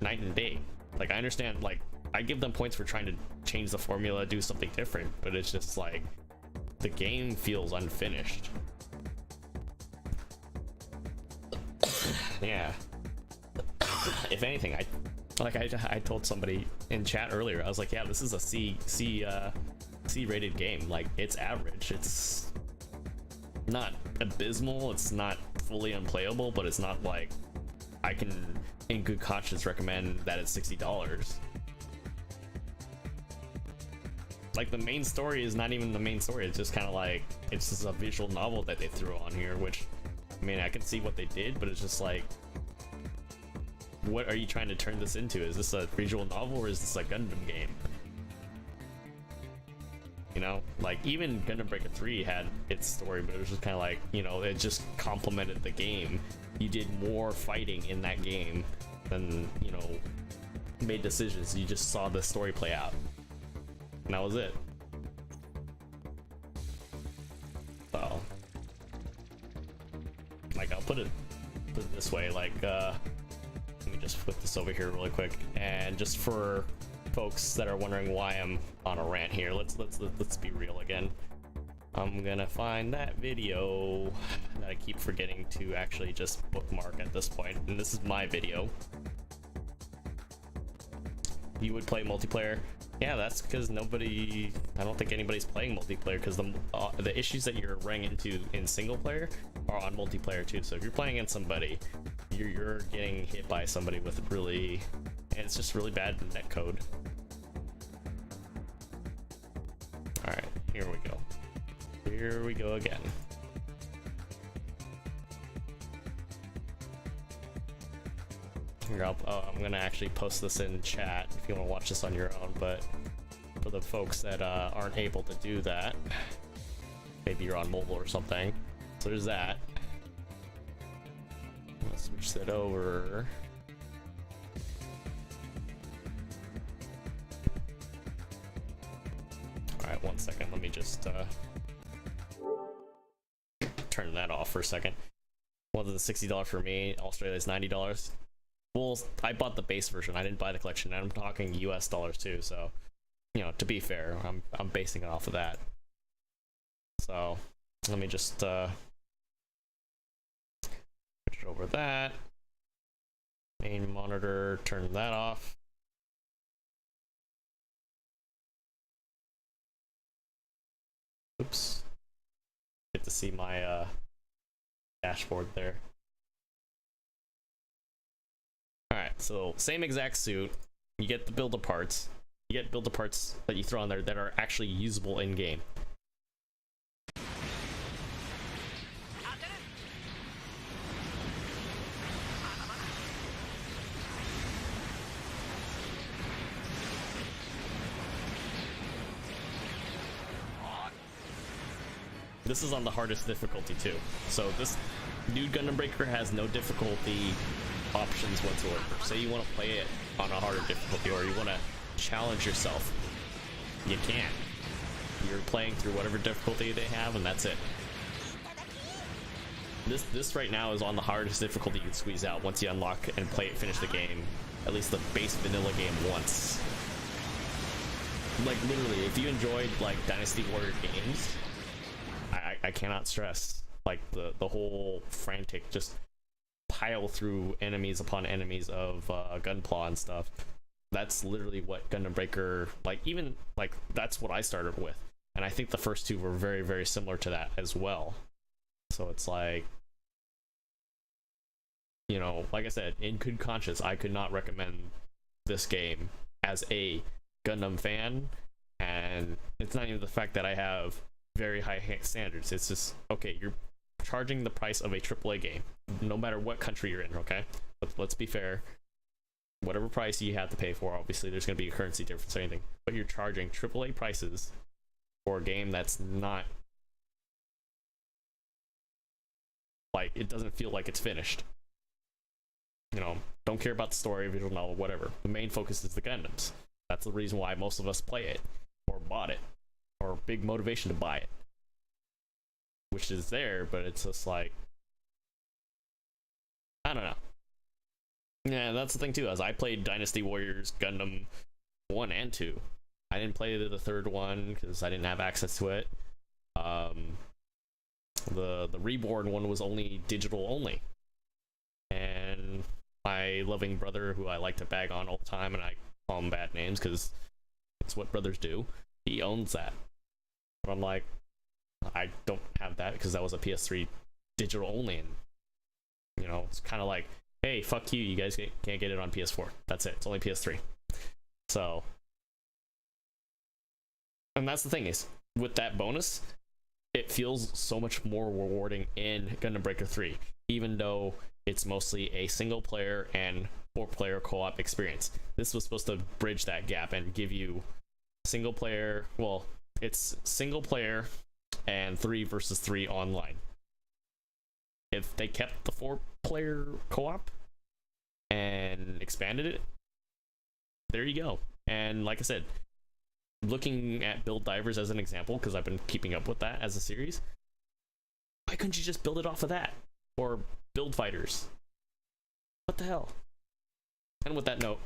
night and day. Like, I understand, like, I give them points for trying to change the formula, do something different, but it's just like the game feels unfinished. Yeah. If anything, I told somebody in chat earlier, I was like, yeah, this is a C rated game. Like, it's average. It's not abysmal. It's not fully unplayable, but it's not like I can, in good conscience, recommend that it's $60. Like, the main story is not even the main story. It's just kind of like, it's just a visual novel that they threw on here, which, I mean, I can see what they did, but it's just like, what are you trying to turn this into? Is this a visual novel, or is this a Gundam game? You know, like, even Gundam Breaker 3 had its story, but it was just kind of like, you know, it just complemented the game. You did more fighting in that game than, you know, made decisions. You just saw the story play out, and that was it. So, like, I'll put it this way, like, let me just flip this over here really quick, and just for folks that are wondering why I'm on a rant here, let's be real again. I'm gonna find that video that I keep forgetting to actually just bookmark at this point, and this is my video. You would play multiplayer? Yeah, that's because nobody, I don't think anybody's playing multiplayer, because the issues that you're running into in single player are on multiplayer too. So if you're playing against somebody, you're getting hit by somebody with really, and it's just really bad netcode. All right, here we go. Here we go again. Here, I'm gonna actually post this in chat if you want to watch this on your own, but for the folks that aren't able to do that, maybe you're on mobile or something, so there's that. Let's switch that over. Alright, 1 second, let me just turn that off for a second. Well, it's $60 for me, Australia's $90. Well, I bought the base version, I didn't buy the collection, and I'm talking US dollars too, so, you know, to be fair, I'm basing it off of that. So, let me just over that. Main monitor, turn that off. Oops. Get to see my dashboard there. Alright, so same exact suit. You get the builder parts. You get builder parts that you throw on there that are actually usable in game. This is on the hardest difficulty too. So this new Gundam Breaker has no difficulty options whatsoever. Say you want to play it on a harder difficulty or you want to challenge yourself, you can't. You're playing through whatever difficulty they have and that's it. This right now is on the hardest difficulty you can squeeze out once you unlock and finish the game, at least the base vanilla game once. Like literally, if you enjoyed like Dynasty Warrior games, I cannot stress like the whole frantic just pile through enemies upon enemies of Gunpla and stuff. That's literally what Gundam Breaker, like even like that's what I started with, and I think the first two were very, very similar to that as well. So it's like, you know, like I said, in good conscience, I could not recommend this game as a Gundam fan, and it's not even the fact that I have very high standards. It's just, okay, you're charging the price of a AAA game, no matter what country you're in, okay? Let's be fair. Whatever price you have to pay for, obviously there's going to be a currency difference or anything, but you're charging AAA prices for a game that's not, like, it doesn't feel like it's finished. You know, don't care about the story, visual novel, whatever. The main focus is the Gundams. That's the reason why most of us play it, or bought it, or big motivation to buy it. Which is there, but it's just like, I don't know. Yeah, that's the thing too, as I played Dynasty Warriors Gundam 1 and 2. I didn't play the third one because I didn't have access to it. The Reborn one was only digital only. And my loving brother, who I like to bag on all the time, and I call him bad names because it's what brothers do, he owns that. But I'm like, I don't have that because that was a PS3 digital only, and you know, it's kind of like, hey, fuck you, you guys can't get it on PS4. That's it, it's only PS3. So, and that's the thing is, with that bonus, it feels so much more rewarding in Gundam Breaker 3, even though it's mostly a single player and 4-player co-op experience. This was supposed to bridge that gap and give you single player, well, it's single player and 3 versus 3 online. If they kept the 4-player co-op and expanded it, there you go. And like I said, looking at Build Divers as an example, because I've been keeping up with that as a series, why couldn't you just build it off of that? Or Build Fighters? What the hell? And with that note,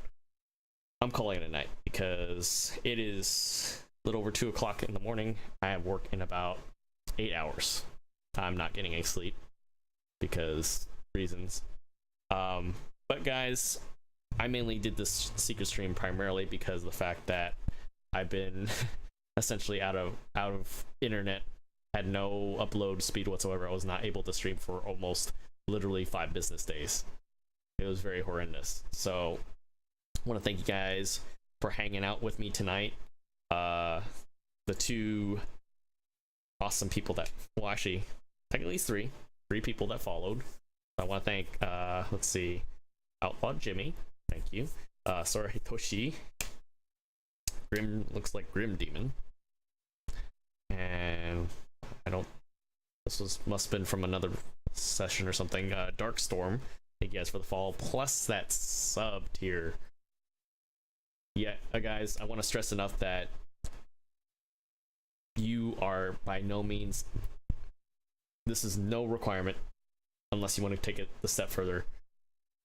I'm calling it a night because it is a little over 2 o'clock in the morning. I have work in about 8 hours. I'm not getting any sleep because reasons. But guys, I mainly did this secret stream primarily because of the fact that I've been essentially out of internet, had no upload speed whatsoever. I was not able to stream for almost literally 5 business days. It was very horrendous. So I want to thank you guys for hanging out with me tonight. The 2 awesome people that, well, actually technically 3 people that followed. I want to thank let's see, Outlaw Jimmy, thank you, Sora Hitoshi, Grim, looks like Grim Demon, and I don't, this must have been from another session or something, Dark Storm, thank you guys for the follow, plus that sub tier. Yeah, guys, I want to stress enough that you are by no means, this is no requirement unless you want to take it a step further.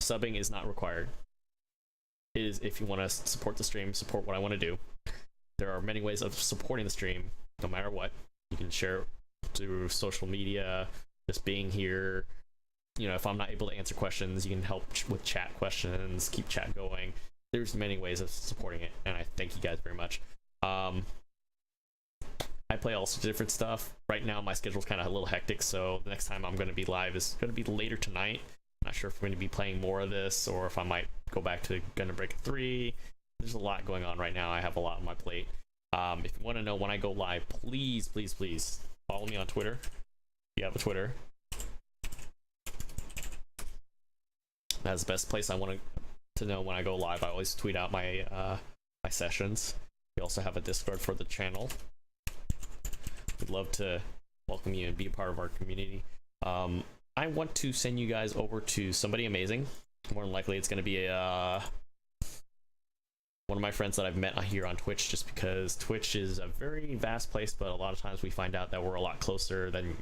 Subbing is not required. It is if you want to support the stream, support what I want to do. There are many ways of supporting the stream, no matter what. You can share it through social media, just being here, you know, if I'm not able to answer questions, you can help with chat questions, keep chat going. There's many ways of supporting it, and I thank you guys very much. I play all sorts of different stuff. Right now, my schedule's kind of a little hectic, so the next time I'm going to be live is going to be later tonight. I'm not sure if I'm going to be playing more of this, or if I might go back to Gundam Breaker 3. There's a lot going on right now. I have a lot on my plate. If you want to know when I go live, please, please, please follow me on Twitter. If you have a Twitter. That's the best place I want to know when I go live. I always tweet out my my sessions. We also have a Discord for the channel. We'd love to welcome you and be a part of our community. I want to send you guys over to somebody amazing. More than likely, it's going to be a one of my friends that I've met here on Twitch, just because Twitch is a very vast place, but a lot of times we find out that we're a lot closer than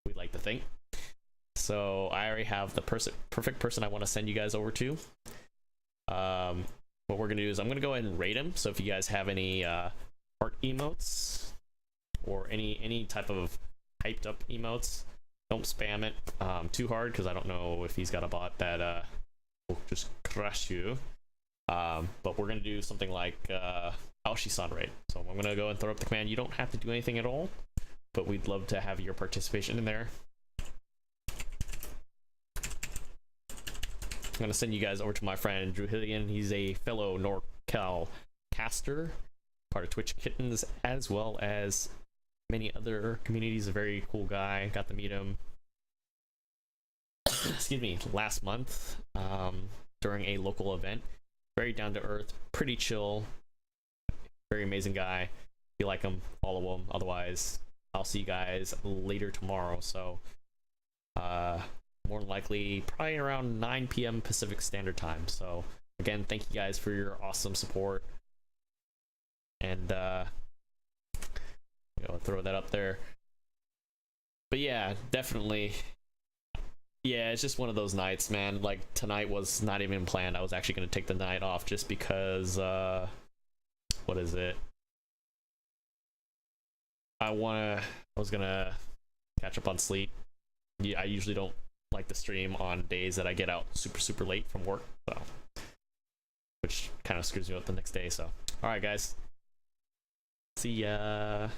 we'd like to think. So I already have the perfect person I want to send you guys over to. What we're going to do is I'm going to go ahead and rate him. So if you guys have any heart emotes or any type of hyped up emotes, don't spam it too hard, because I don't know if he's got a bot that will just crush you. But we're going to do something like Aoshisan rate. So I'm going to go and throw up the command. You don't have to do anything at all, but we'd love to have your participation in there. I'm going to send you guys over to my friend Drew Hillian. He's a fellow NorCal caster, part of Twitch Kittens, as well as many other communities. A very cool guy. Got to meet him excuse me, last month during a local event. Very down to earth, pretty chill, very amazing guy. If you like him, follow him. Otherwise, I'll see you guys later tomorrow. So more than likely probably around 9 p.m. Pacific Standard Time. So again, thank you guys for your awesome support, and I'll throw that up there. But yeah, definitely, yeah, it's just one of those nights, man. Like, tonight was not even planned. I was actually going to take the night off just because what is it, I was gonna catch up on sleep. Yeah, I usually don't like to stream on days that I get out super late from work, so which kind of screws me up the next day. So all right, guys, see ya.